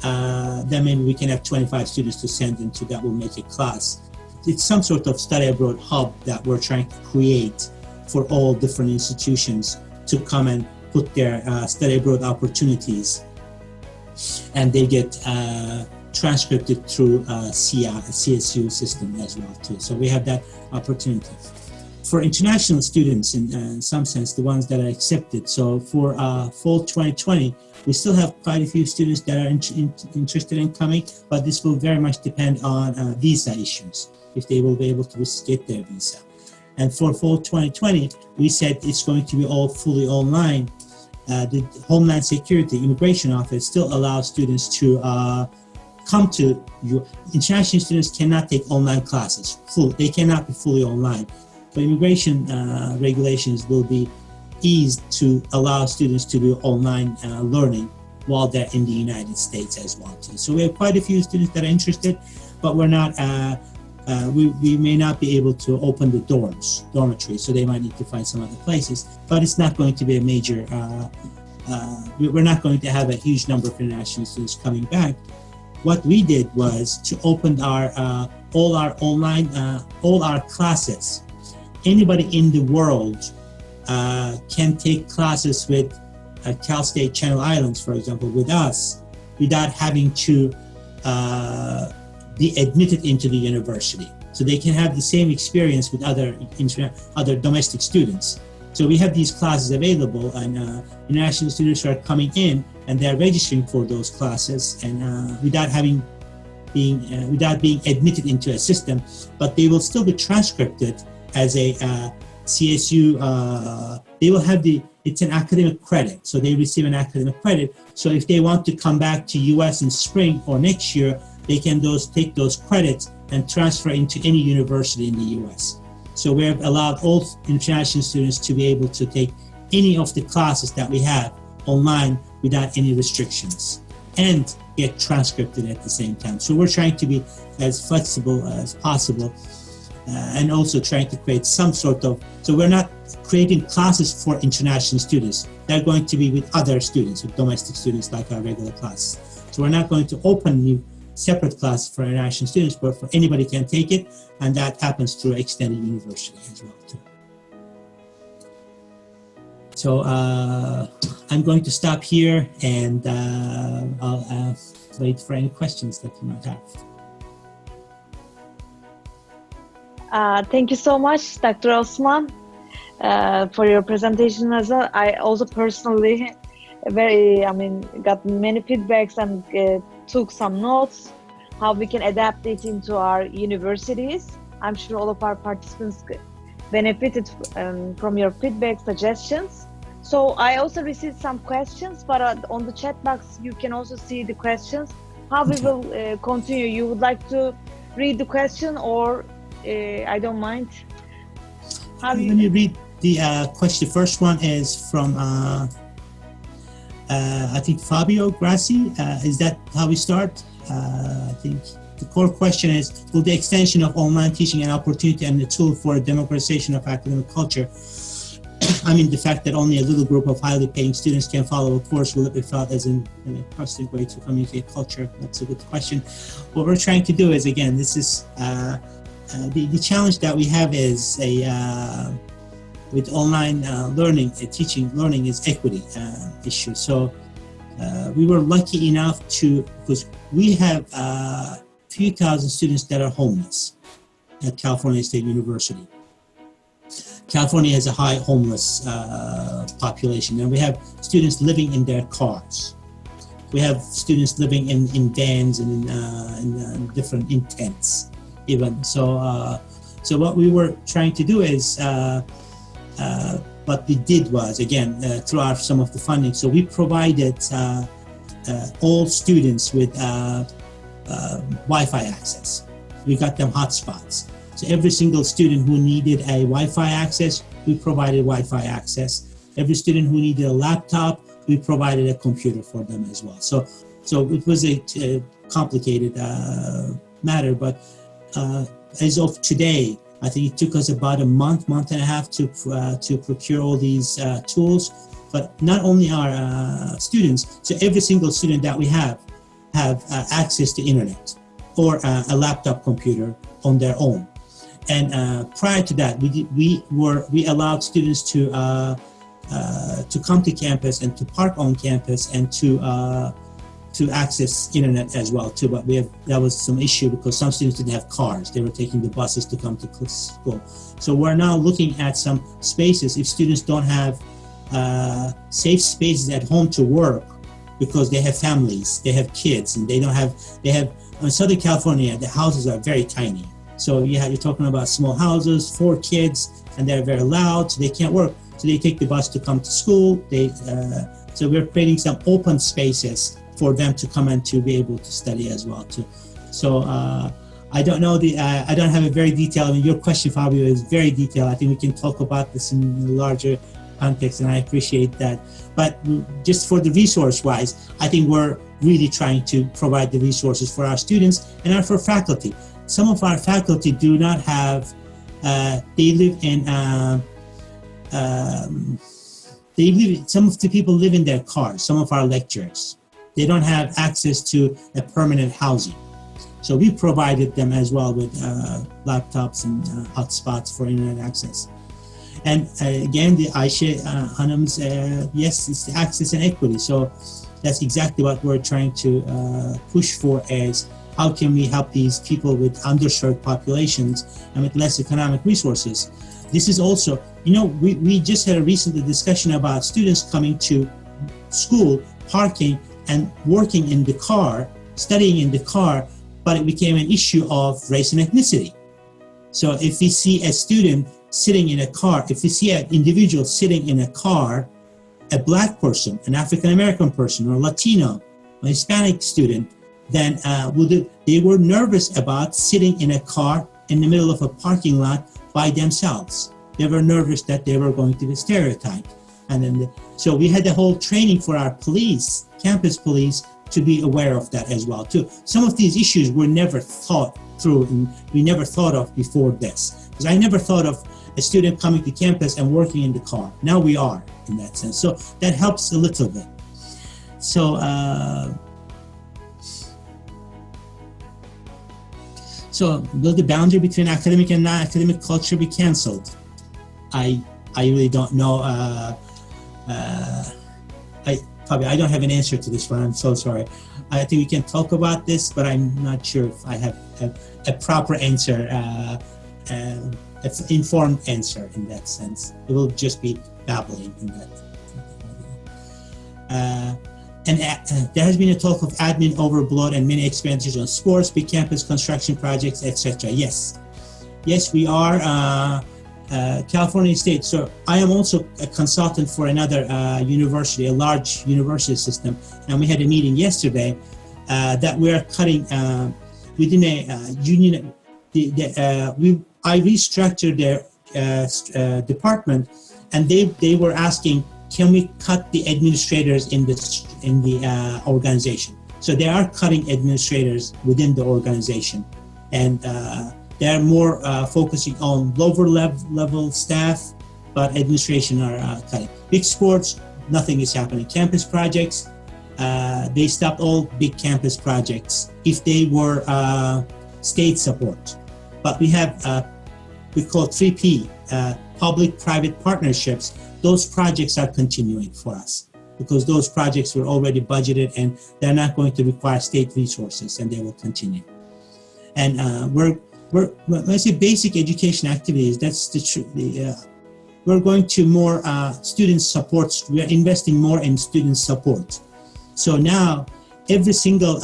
then maybe we can have 25 students to send into that will make a class. It's some sort of study abroad hub that we're trying to create for all different institutions to come and put their study abroad opportunities, and they get transcribed through CSU system as well too. So we have that opportunity. For international students, in some sense, the ones that are accepted. So for fall 2020, we still have quite a few students that are interested in coming, but this will very much depend on visa issues, if they will be able to get their visa. And for fall 2020, we said it's going to be all fully online. The Homeland Security Immigration Office still allows students to come to you. International students cannot take online classes. They cannot be fully online. So immigration regulations will be eased to allow students to do online learning while they're in the United States as well too. So we have quite a few students that are interested, but we're not. We may not be able to open the dormitories, so they might need to find some other places. But it's not going to be a major. We're not going to have a huge number of international students coming back. What we did was to open all our online, all our classes. Anybody in the world can take classes with Cal State Channel Islands, for example, with us, without having to be admitted into the university. So they can have the same experience with other domestic students. So we have these classes available, and international students are coming in and they're registering for those classes, and without being admitted into a system, but they will still be transcribed as a CSU. They will have it's an academic credit, so they receive an academic credit. So if they want to come back to US in spring or next year, they can take those credits and transfer into any university in the US. So we have allowed all international students to be able to take any of the classes that we have online without any restrictions and get transcribed at the same time. So we're trying to be as flexible as possible, and also trying to create some sort of, so we're not creating classes for international students. They're going to be with other students, with domestic students like our regular classes. So we're not going to open new separate classes for international students, but for anybody can take it, and that happens through extended university as well too. So I'm going to stop here, and I'll wait for any questions that you might have. Thank you so much, Dr. Osman, for your presentation as well. I also personally got many feedbacks and took some notes how we can adapt it into our universities. I'm sure all of our participants benefited from your feedback suggestions. So I also received some questions, but on the chat box you can also see the questions. How we will continue? You would like to read the question, or I don't mind. Let me read the question. The first one is from I think Fabio Grassi. Is that how we start? I think the core question is, will the extension of online teaching an opportunity and a tool for democratization of academic culture? I mean, the fact that only a little group of highly paying students can follow a course, will it be felt as an trusted way to communicate culture? That's a good question. What we're trying to do is, again, this is the challenge that we have is with online learning, learning is equity issue. So we were lucky enough because we have a few thousand students that are homeless at California State University. California has a high homeless population, and we have students living in their cars. We have students living in vans and in different tents, even. So what we were trying to do is, what we did was, again, through some of the funding. So we provided all students with Wi-Fi access. We got them hotspots. So every single student who needed a Wi-Fi access, we provided Wi-Fi access. Every student who needed a laptop, we provided a computer for them as well. So it was a complicated matter, but as of today, I think it took us about a month and a half to procure all these tools. But not only our students, so every single student that we have access to internet or a laptop computer on their own. And prior to that, we allowed students to come to campus and to park on campus and to access internet as well too. But that was some issue because some students didn't have cars; they were taking the buses to come to school. So we're now looking at some spaces if students don't have safe spaces at home to work because they have families, they have kids, and they have in Southern California the houses are very tiny. So you're talking about small houses, 4 kids, and they're very loud, so they can't work. So they take the bus to come to school. So we're creating some open spaces for them to come and to be able to study as well too. So I don't know I don't have a very detailed. I mean, your question, Fabio, is very detailed. I think we can talk about this in a larger context, and I appreciate that. But just for the resource-wise, I think we're really trying to provide the resources for our students and for faculty. Some of our faculty do not have, they live in, some of the people live in their cars, some of our lecturers. They don't have access to a permanent housing. So we provided them as well with laptops and hotspots for internet access. And again, the Ayşe Hanım's, yes, it's the access and equity. So that's exactly what we're trying to push for, is how can we help these people with underserved populations and with less economic resources. This is also, we just had a recent discussion about students coming to school, parking and working in the car, studying in the car, but it became an issue of race and ethnicity. So if we see a student sitting in a car, if we see an individual sitting in a car, a Black person, an African-American person, or Latino, a Hispanic student, then they were nervous about sitting in a car in the middle of a parking lot by themselves. They were nervous that they were going to be stereotyped. And then, so we had the whole training for our police, campus police, to be aware of that as well too. Some of these issues were never thought through, and we never thought of before this. Because I never thought of a student coming to campus and working in the car. Now we are, in that sense. So that helps a little bit. So, so will the boundary between academic and non-academic culture be canceled? I really don't know. I don't have an answer to this one. I'm so sorry. I think we can talk about this, but I'm not sure if I have a proper answer, an informed answer in that sense. It will just be babbling in that. There has been a talk of admin overload and many expenditures on sports, big campus construction projects, etc. Yes, we are California State. So I am also a consultant for another university, a large university system, and we had a meeting yesterday that we are cutting within a union. I restructured their department, and they were asking, can we cut the administrators in the organization? So they are cutting administrators within the organization, and they're more focusing on lower level staff, but administration are cutting. Big sports, nothing is happening. Campus projects, they stopped all big campus projects if they were state support. But we have, we call 3P, public-private partnerships. Those projects are continuing for us because those projects were already budgeted and they're not going to require state resources, and they will continue. And when I say basic education activities, that's the truth. We're going to more student support. We are investing more in student support. So now every single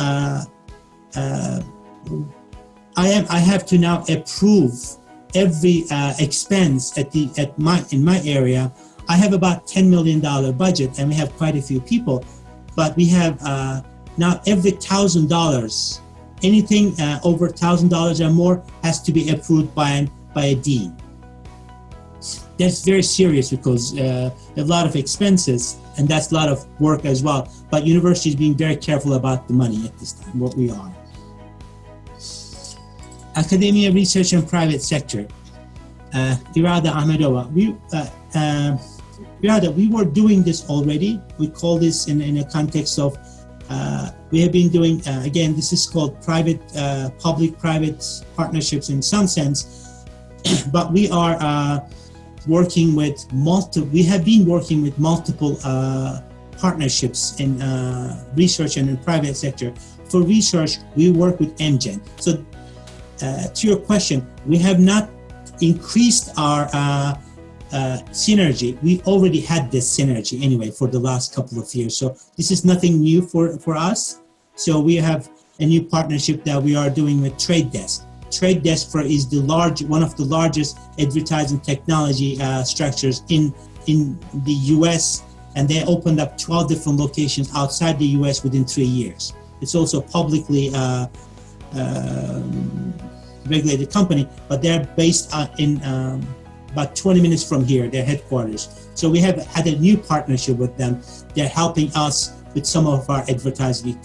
I have to now approve every expense in my area. I have about $10 million budget, and we have quite a few people, but we have now every $1,000, anything over $1,000 or more has to be approved by a dean. That's very serious because a lot of expenses, and that's a lot of work as well. But university is being very careful about the money at this time, what we are. Academia, research, and private sector. Irada Ahmedova, we were doing this already. We call this in a context of, we have been doing, again, this is called public-private partnerships in some sense, but we are working with we have been working with multiple partnerships in research and in private sector. For research, we work with MGen. So to your question, we have not increased our synergy. We already had this synergy anyway for the last couple of years. So this is nothing new for us. So we have a new partnership that we are doing with Trade Desk. Trade Desk is one of the largest advertising technology structures in the US, and they opened up 12 different locations outside the US within 3 years. It's also publicly regulated company, but they're based in about 20 minutes from here, their headquarters. So we have had a new partnership with them. They're helping us with some of our advertising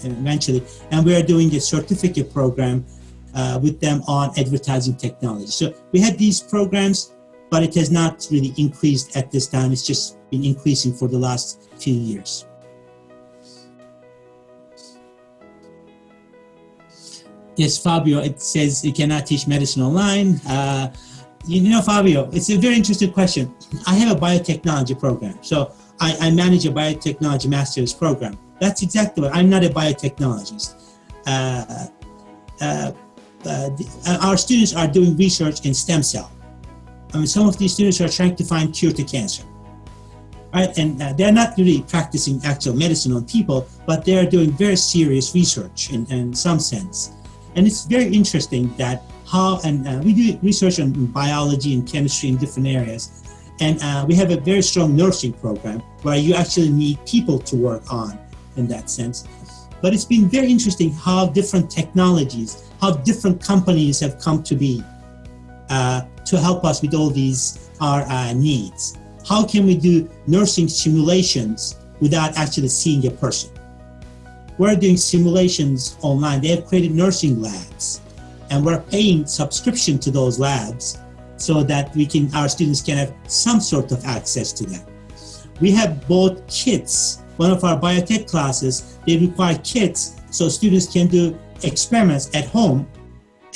eventually, and we are doing a certificate program with them on advertising technology. So we had these programs, but it has not really increased at this time. It's just been increasing for the last few years. Yes, Fabio, it says you cannot teach medicine online. Fabio, it's a very interesting question. I have a biotechnology program. So I manage a biotechnology master's program. That's exactly what, I'm not a biotechnologist. Our students are doing research in stem cell. I mean, some of these students are trying to find cure to cancer, right? And they're not really practicing actual medicine on people, but they're doing very serious research in some sense. And it's very interesting that we do research on biology and chemistry in different areas. And we have a very strong nursing program where you actually need people to work on in that sense. But it's been very interesting how different technologies, how different companies have come to be to help us with all these our needs. How can we do nursing simulations without actually seeing a person? We're doing simulations online. They have created nursing labs, and we're paying subscription to those labs so that our students can have some sort of access to them. We have bought kits. One of our biotech classes, they require kits so students can do experiments at home,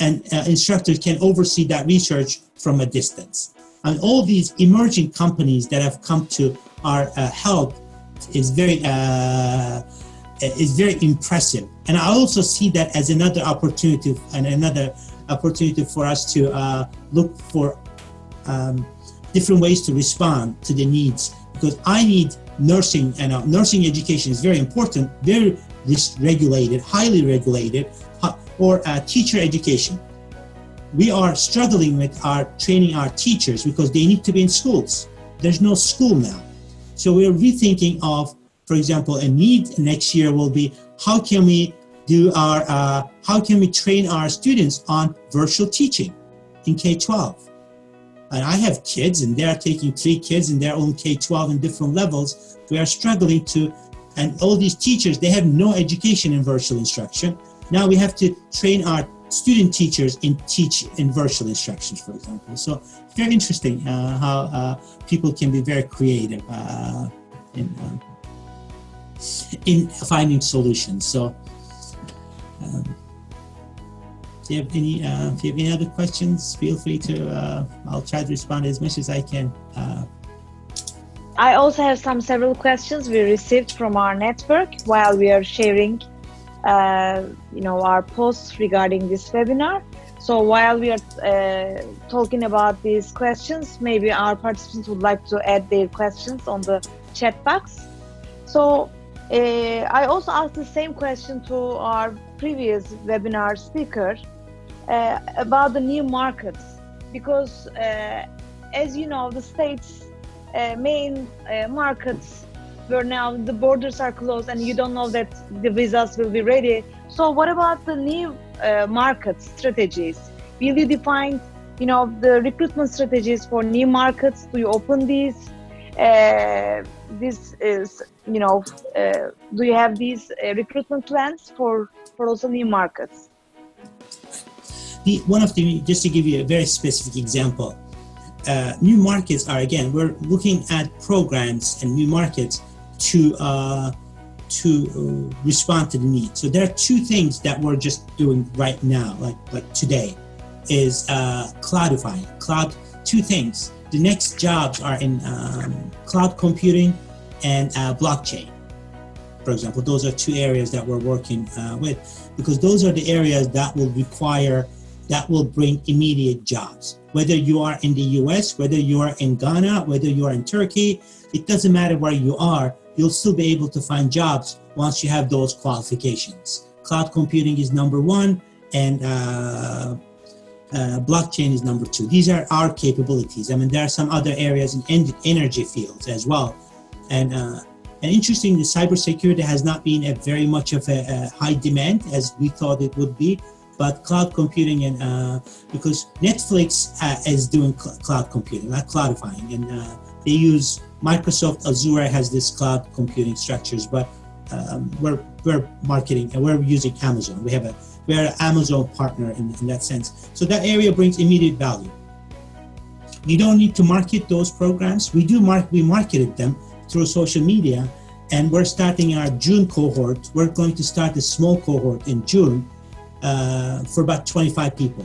and instructors can oversee that research from a distance. And all these emerging companies that have come to our help is very is very impressive. And I also see that as another opportunity for us to look for different ways to respond to the needs, because I need nursing, and nursing education is very important, very regulated, highly regulated, or teacher education. We are struggling with training our teachers because they need to be in schools. There's no school now. So we're rethinking of, for example, a need next year will be, how can we train our students on virtual teaching in K-12? And I have kids, and they are taking 3 kids in their own K-12 in different levels. We are struggling and all these teachers, they have no education in virtual instruction. Now we have to train our student teachers in virtual instructions, for example. So very interesting how people can be very creative in finding solutions. So if you have any other questions, feel free to, I'll try to respond as much as I can. I also have several questions we received from our network while we are sharing our posts regarding this webinar. So while we are talking about these questions, maybe our participants would like to add their questions on the chat box. So I also asked the same question to our previous webinar speaker about the new markets, because as you know, the state's main markets where now the borders are closed and you don't know that the visas will be ready. So what about the new market strategies? Will you define, the recruitment strategies for new markets? Do you open these? Do you have these recruitment plans for also new markets? Just to give you a very specific example, new markets are, again, we're looking at programs and new markets to respond to the need. So there are 2 things that we're just doing right now, like today, is cloudifying. 2 things. The next jobs are in cloud computing and blockchain. For example, those are 2 areas that we're working with, because those are the areas that will bring immediate jobs. Whether you are in the US, whether you are in Ghana, whether you are in Turkey, it doesn't matter where you are, you'll still be able to find jobs once you have those qualifications. Cloud computing is number 1, and blockchain is number 2. These are our capabilities. I mean, there are some other areas in energy fields as well. And interesting, the cybersecurity has not been very much of a high demand as we thought it would be. But cloud computing, and because Netflix is doing cloud computing, not cloudifying, and they use Microsoft Azure has this cloud computing structures, but we're marketing and we're using Amazon. We're an Amazon partner in that sense. So that area brings immediate value. You don't need to market those programs. We marketed them through social media, and we're starting our June cohort. We're going to start a small cohort in June. For about 25 people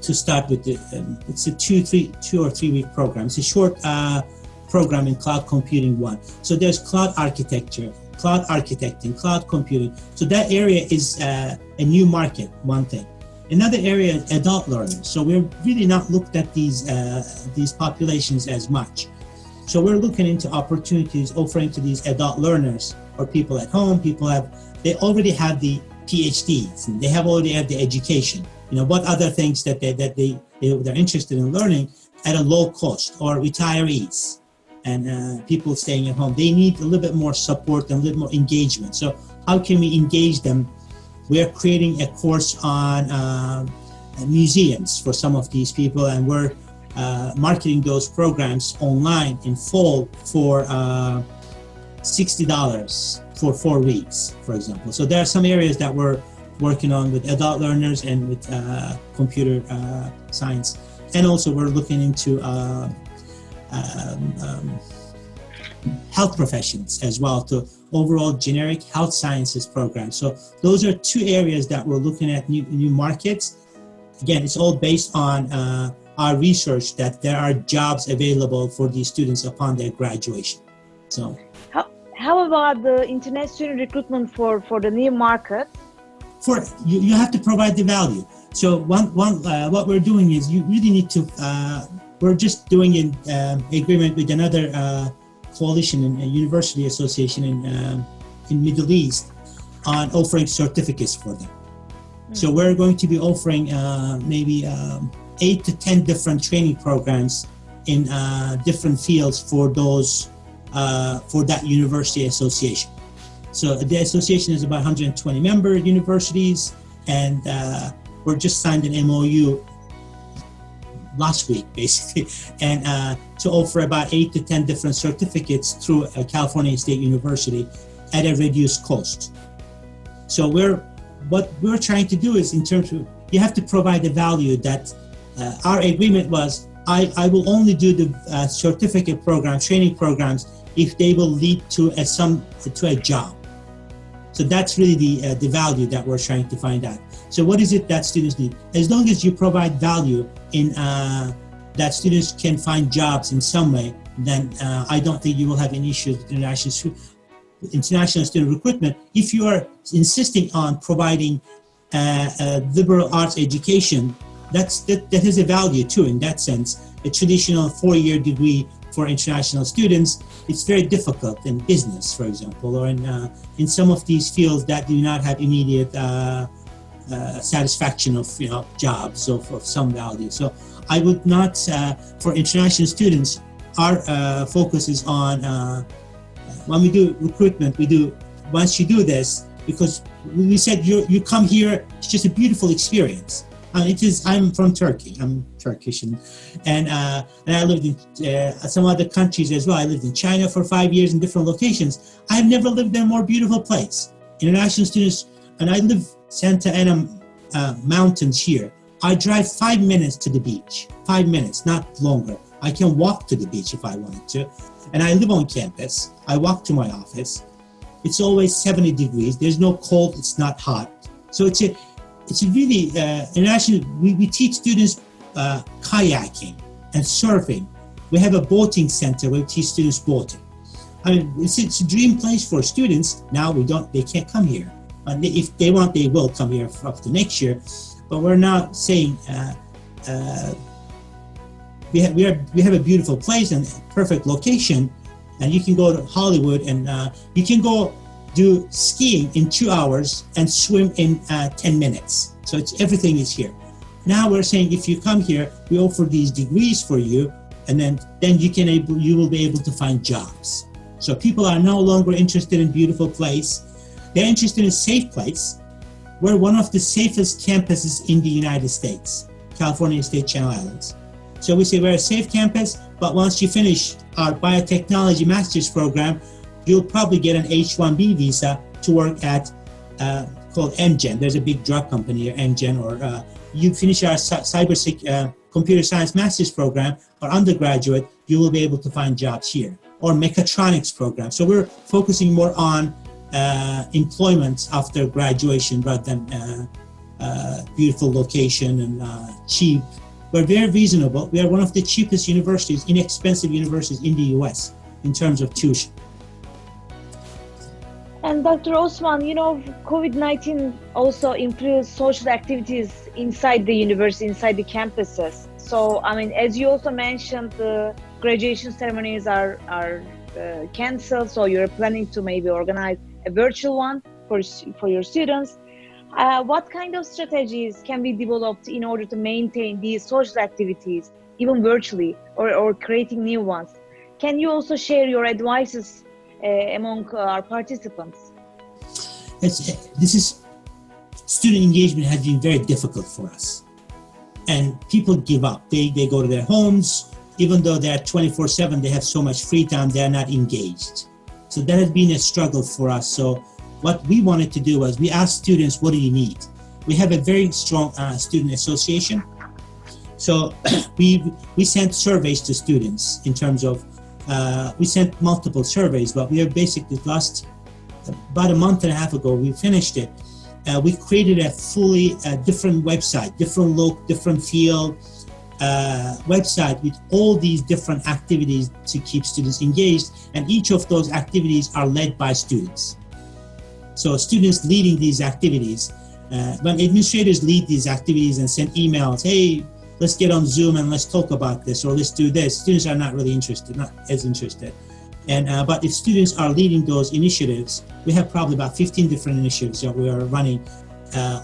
to start with. It's a 2 or 3 week program. It's a short program in cloud computing 1. So there's cloud architecture, cloud architecting, cloud computing. So that area is a new market, one thing. Another area is adult learners. So we're really not looked at these populations as much. So we're looking into opportunities offering to these adult learners, or people at home. They already have the PhDs, and they already have the education. What other things that they're interested in learning at a low cost, or retirees and people staying at home. They need a little bit more support and a little more engagement. So how can we engage them? We're creating a course on museums for some of these people, and we're marketing those programs online in full for $60 for 4 weeks, for example. So there are some areas that we're working on with adult learners and with computer science. And also we're looking into health professions as well, to overall generic health sciences programs. So those are 2 areas that we're looking at new markets. Again, it's all based on our research that there are jobs available for these students upon their graduation. So How about the internet student recruitment for the new market? For you have to provide the value. So what we're doing is you really need to. We're just doing an agreement with another coalition and a university association in Middle East on offering certificates for them. Mm-hmm. So we're going to be offering maybe 8 to 10 different training programs in different fields for those for that university association. So the association is about 120 member universities, and we're just signed an MOU last week, basically, and to offer about 8 to 10 different certificates through California State University at a reduced cost. So what we're trying to do is, in terms of, you have to provide the value that our agreement was, I will only do the certificate program, training programs, if they will lead to a job. So that's really the value that we're trying to find out. So what is it that students need? As long as you provide value in that students can find jobs in some way, then I don't think you will have any issues with international student recruitment. If you are insisting on providing liberal arts education, that has a value too. In that sense, a traditional 4-year degree for international students, it's very difficult in business, for example, or in some of these fields that do not have immediate satisfaction of jobs of some value. So I would not, for international students, our focus is on when we do recruitment, once you do this, because we said you come here, it's just a beautiful experience. I'm from Turkey. I'm Turkish, and I lived in some other countries as well. I lived in China for 5 years in different locations. I've never lived in a more beautiful place. International students, and I live Santa Ana mountains here. I drive 5 minutes to the beach. 5 minutes, not longer. I can walk to the beach if I wanted to, and I live on campus. I walk to my office. It's always 70 degrees. There's no cold. It's not hot. So it's a really international. We teach students kayaking and surfing. We have a boating center where we teach students boating. I mean, it's a dream place for students. Now they can't come here. If they want, they will come here up to next year. But we're not saying we have a beautiful place and perfect location, and you can go to Hollywood and you can go do skiing in 2 hours and swim in 10 minutes. So everything is here. Now we're saying if you come here, we offer these degrees for you, and then you will be able to find jobs. So people are no longer interested in beautiful place. They're interested in a safe place. We're one of the safest campuses in the United States, California State Channel Islands. So we say we're a safe campus, but once you finish our biotechnology master's program, you'll probably get an H-1B visa to work at called Amgen. There's a big drug company here, Amgen, or you finish our computer science master's program or undergraduate, you will be able to find jobs here, or mechatronics program. So we're focusing more on employment after graduation rather than beautiful location and cheap. We're very reasonable. We are one of the cheapest universities, inexpensive universities in the US in terms of tuition. And Dr. Osman, COVID-19 also influenced social activities inside the university, inside the campuses. So, I mean, as you also mentioned, the graduation ceremonies are canceled. So you're planning to maybe organize a virtual one for your students. What kind of strategies can be developed in order to maintain these social activities, even virtually, or creating new ones? Can you also share your advices among our participants? Student engagement has been very difficult for us, and people give up. They go to their homes, even though they're 24/7, they have so much free time, they're not engaged. So that has been a struggle for us. So what we wanted to do was we asked students, what do you need? We have a very strong student association. So we sent surveys to students in terms of, we sent multiple surveys, but we have basically about a month and a half ago, we finished it. We created a fully different website, different look, different feel, website with all these different activities to keep students engaged, and each of those activities are led by students. So students leading these activities, when administrators lead these activities and send emails, hey, let's get on Zoom and let's talk about this, or let's do this, students are not really interested, not as interested. And but if students are leading those initiatives, we have probably about 15 different initiatives that we are running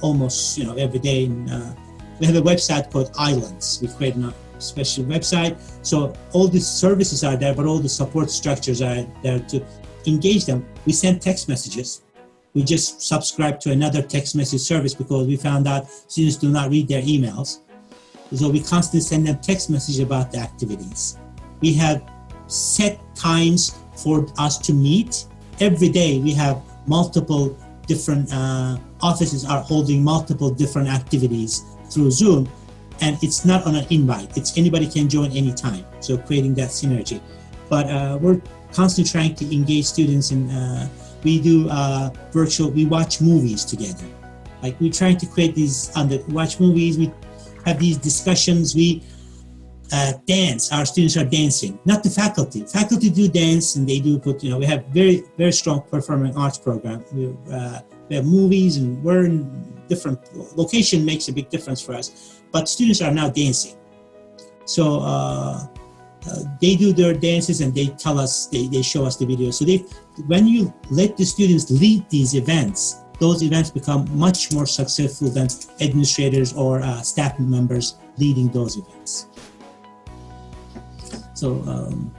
almost every day. And we have a website called Islands. We created a special website, so all the services are there, but all the support structures are there to engage them. We send text messages. We just subscribe to another text message service because we found out students do not read their emails. So we constantly send them text messages about the activities. We have set times for us to meet. Every day we have multiple different offices are holding multiple different activities through Zoom, and it's not on an invite. It's anybody can join anytime. So creating that synergy. But we're constantly trying to engage students, and we do virtual. We watch movies together. Like we're trying to create these watch movies. We have these discussions. We dance. Our students are dancing, not the faculty. Faculty do dance, and they do put. We have very, very strong performing arts program. We have movies, and we're in different location makes a big difference for us. But students are now dancing, so they do their dances, and they tell us. They show us the videos. So when you let the students lead these events, those events become much more successful than administrators or staff members leading those events. So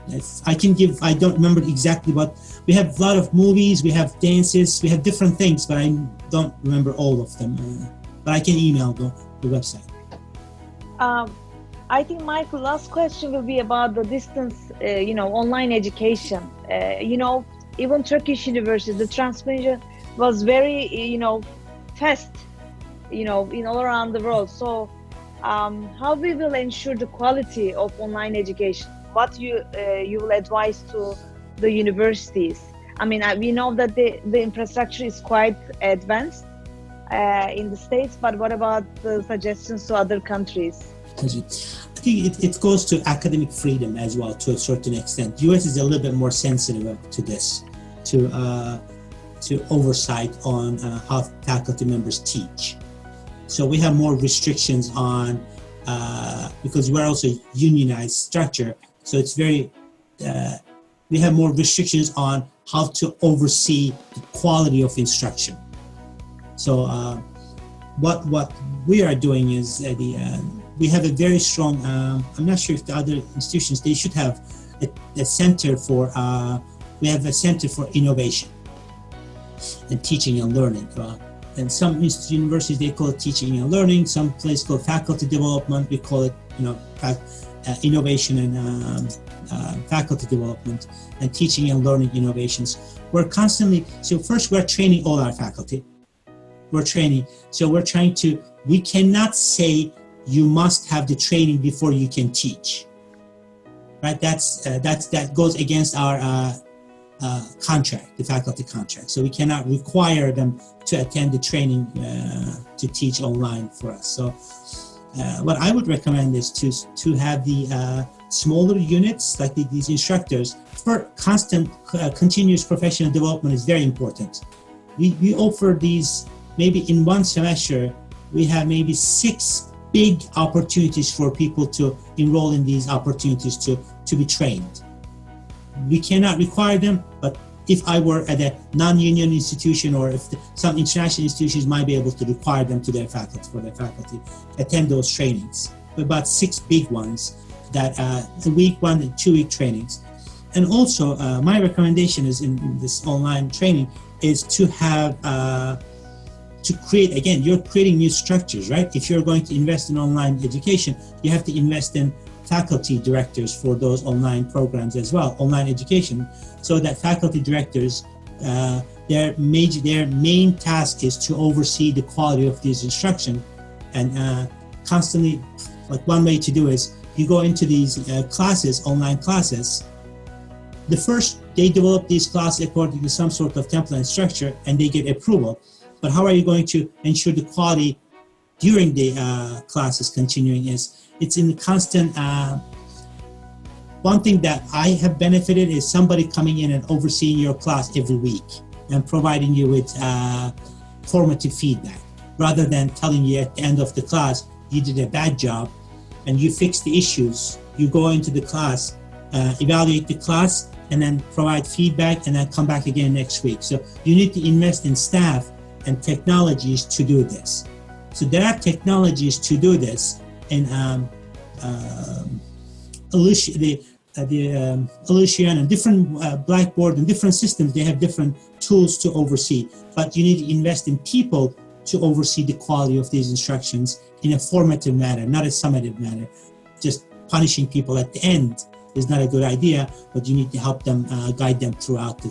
if I can give, I don't remember exactly, but we have a lot of movies, we have dances, we have different things, but I don't remember all of them. But I can email the website. I think, Michael, last question will be about the distance, online education. Even Turkish universities, the transmission was very, fast, in all around the world. So how we will ensure the quality of online education? What you will advise to the universities? I mean, we know that the infrastructure is quite advanced in the States, but what about the suggestions to other countries? I think it goes to academic freedom as well, to a certain extent. US is a little bit more sensitive to this, to oversight on how faculty members teach. So we have more restrictions on, because we're also a unionized structure, so it's very, we have more restrictions on how to oversee the quality of instruction. So what we are doing is we have a very strong, I'm not sure if the other institutions, they should have a center for, we have a center for innovation and teaching and learning. And some universities, they call it teaching and learning. Some places call it faculty development. We call it, innovation and faculty development and teaching and learning innovations. We're constantly, so first we're training all our faculty. We're training. So we're trying to, we cannot say you must have the training before you can teach, right? That goes against our contract, the faculty contract. So we cannot require them to attend the training to teach online for us. So what I would recommend is to have the smaller units, like these instructors, for constant, continuous professional development is very important. We offer these, maybe in one semester, we have maybe 6 big opportunities for people to enroll in these opportunities to be trained. We cannot require them, but if I were at a non-union institution, or if some international institutions might be able to require them to their faculty, attend those trainings. About 6 big ones that a week 1 and 2 week trainings. And also my recommendation is in this online training is to have, to create, again, you're creating new structures, right? If you're going to invest in online education, you have to invest in faculty directors for those online programs as well, online education, so that faculty directors, their main task is to oversee the quality of this instruction, and constantly, like one way to do is, you go into these classes, online classes, the first, they develop these classes according to some sort of template and structure, and they get approval. But how are you going to ensure the quality during the classes continuing is it's in constant. One thing that I have benefited is somebody coming in and overseeing your class every week and providing you with formative feedback, rather than telling you at the end of the class you did a bad job and you fixed the issues. You go into the class, evaluate the class, and then provide feedback, and then come back again next week. So you need to invest in staff and technologies to do this. So there are technologies to do this, and Illusion and different Blackboard and different systems, they have different tools to oversee. But you need to invest in people to oversee the quality of these instructions in a formative manner, not a summative manner. Just punishing people at the end is not a good idea, but you need to help them, guide them throughout the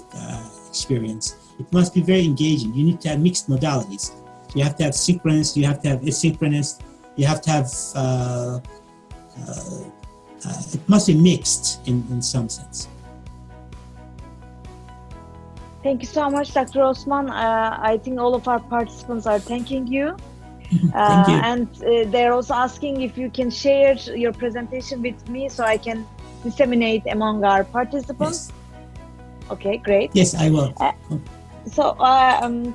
experience. It must be very engaging. You need to have mixed modalities. You have to have synchronous, you have to have asynchronous, you have to have, it must be mixed in some sense. Thank you so much, Dr. Osman. I think all of our participants are thanking you. Thank you. And they're also asking if you can share your presentation with me so I can disseminate among our participants. Yes. Okay, great. Yes, I will. So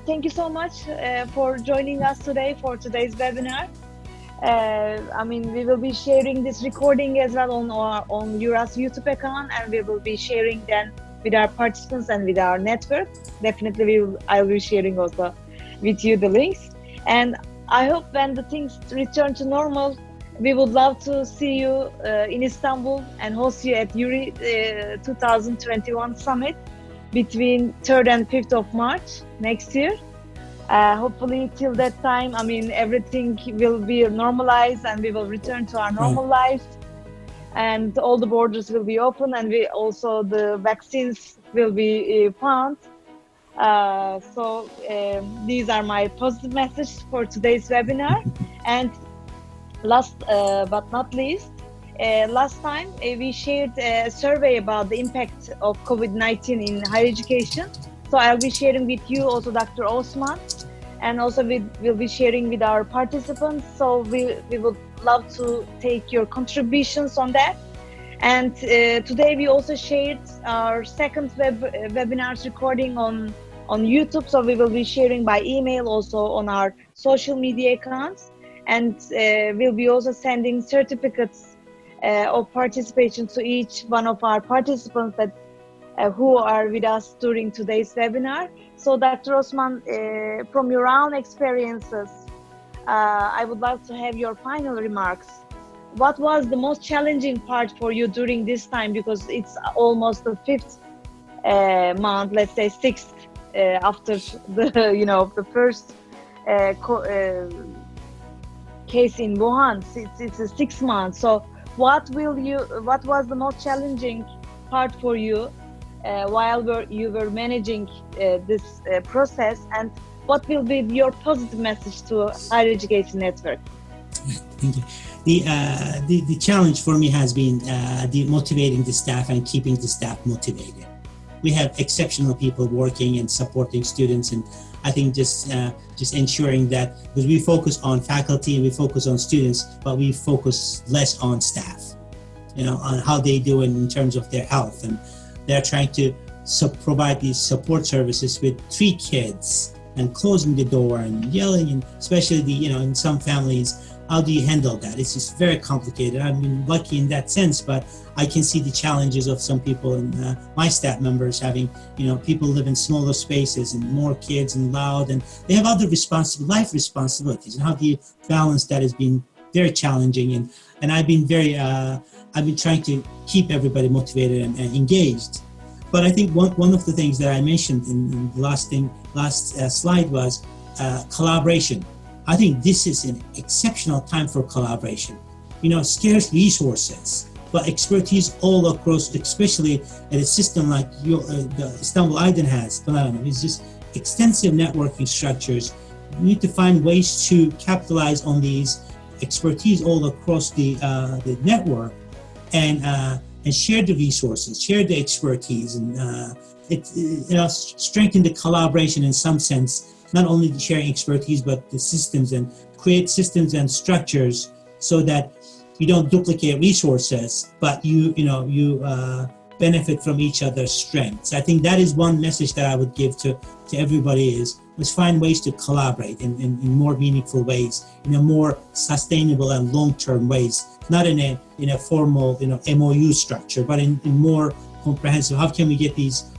thank you so much for joining us today for today's webinar. I mean, we will be sharing this recording as well on EURAS YouTube account, and we will be sharing them with our participants and with our network. Definitely, I'll be sharing also with you the links. And I hope when the things return to normal, we would love to see you in Istanbul and host you at EURAS 2021 Summit between 3rd and 5th of March next year. Hopefully till that time, I mean, everything will be normalized and we will return to our normal life, and all the borders will be open, and the vaccines will be found. So these are my positive messages for today's webinar. And last but not least, last time we shared a survey about the impact of COVID-19 in higher education. So I'll be sharing with you also Dr. Osman, and also we'll be sharing with our participants. So we would love to take your contributions on that. And today we also shared our second webinar's recording on YouTube. So we will be sharing by email also on our social media accounts. And we'll be also sending certificates of participation to each one of our participants that who are with us during today's webinar. So Dr. Osman, from your own experiences, I would like to have your final remarks. What was the most challenging part for you during this time? Because it's almost the 5th month, let's say 6th, after the first case in Wuhan. It's a 6 months. So what was the most challenging part for you while you were managing this process, and what will be your positive message to higher education network? Thank you. The challenge for me has been motivating the staff and keeping the staff motivated. We have exceptional people working and supporting students, and I think just ensuring that, because we focus on faculty and we focus on students, but we focus less on staff, on how they do in terms of their health. And they're trying to provide these support services with 3 kids and closing the door and yelling, and especially in some families, how do you handle that? It's just very complicated. I've been lucky in that sense, but I can see the challenges of some people and my staff members having, people live in smaller spaces and more kids and loud, and they have other life responsibilities. And how do you balance that has been very challenging. And I've been trying to keep everybody motivated and engaged. But I think one of the things that I mentioned in the last slide was collaboration. I think this is an exceptional time for collaboration. Scarce resources, but expertise all across, especially at a system like the Istanbul Aydın has. It's just extensive networking structures. We need to find ways to capitalize on these expertise all across the network, and share the resources, share the expertise, and strengthen the collaboration in some sense not only sharing expertise, but the systems, and create systems and structures so that you don't duplicate resources, but you benefit from each other's strengths. I think that is one message that I would give to everybody is let's find ways to collaborate in more meaningful ways, in a more sustainable and long-term ways, not in a formal MOU structure, but in more comprehensive. How can we get these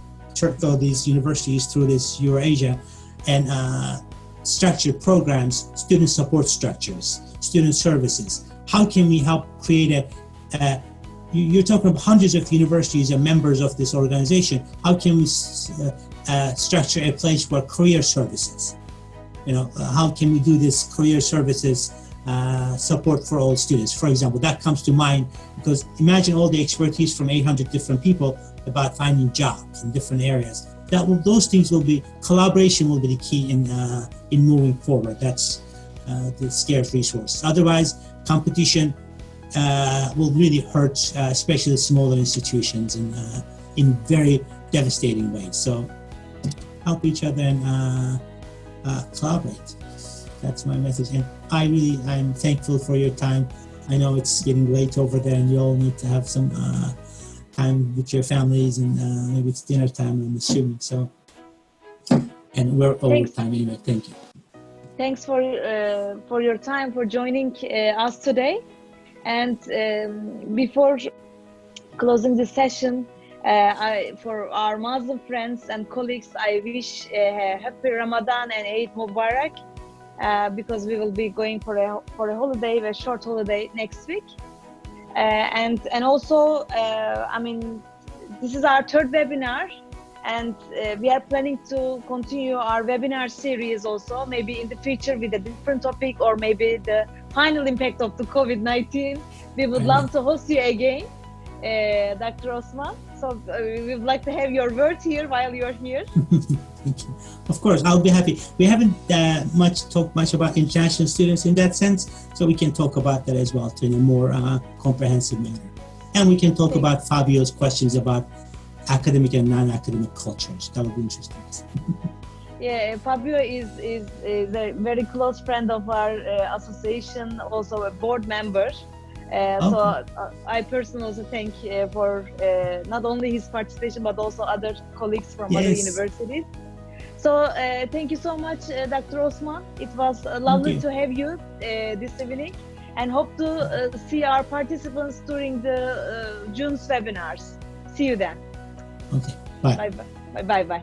universities through this EURASIA and structured programs, student support structures, student services? How can we help create you're talking about hundreds of universities and members of this organization. How can we structure a place for career services? How can we do this career services support for all students? For example, that comes to mind because imagine all the expertise from 800 different people about finding jobs in different areas. Those things collaboration will be the key in moving forward. That's the scarce resource. Otherwise, competition will really hurt, especially smaller institutions in very devastating ways. So help each other and collaborate. That's my message. And I'm thankful for your time. I know it's getting late over there and you all need to have some time with your families and maybe it's dinner time, I'm assuming. So, and we're over time anyway. Thank you. Thanks for your time, for joining us today. And before closing the session, for our Muslim friends and colleagues, I wish a happy Ramadan and Eid Mubarak, because we will be going for a holiday, a short holiday next week. And also, this is our third webinar, and we are planning to continue our webinar series also, maybe in the future with a different topic, or maybe the final impact of the COVID-19. We would love to host you again, Dr. Osman. So we would like to have your words here while you're here. Thank you. Of course, I'll be happy. We haven't talked much about international students in that sense, so we can talk about that as well in a more comprehensive manner. And we can talk about Fabio's questions about academic and non-academic cultures. That would be interesting. Yeah, Fabio is a very close friend of our association, also a board member. So I personally also thank for not only his participation, but also other colleagues from other universities. So thank you so much, Dr. Osman. It was lovely to have you this evening, and hope to see our participants during the June's webinars. See you then. Okay, bye. Bye-bye. Bye-bye.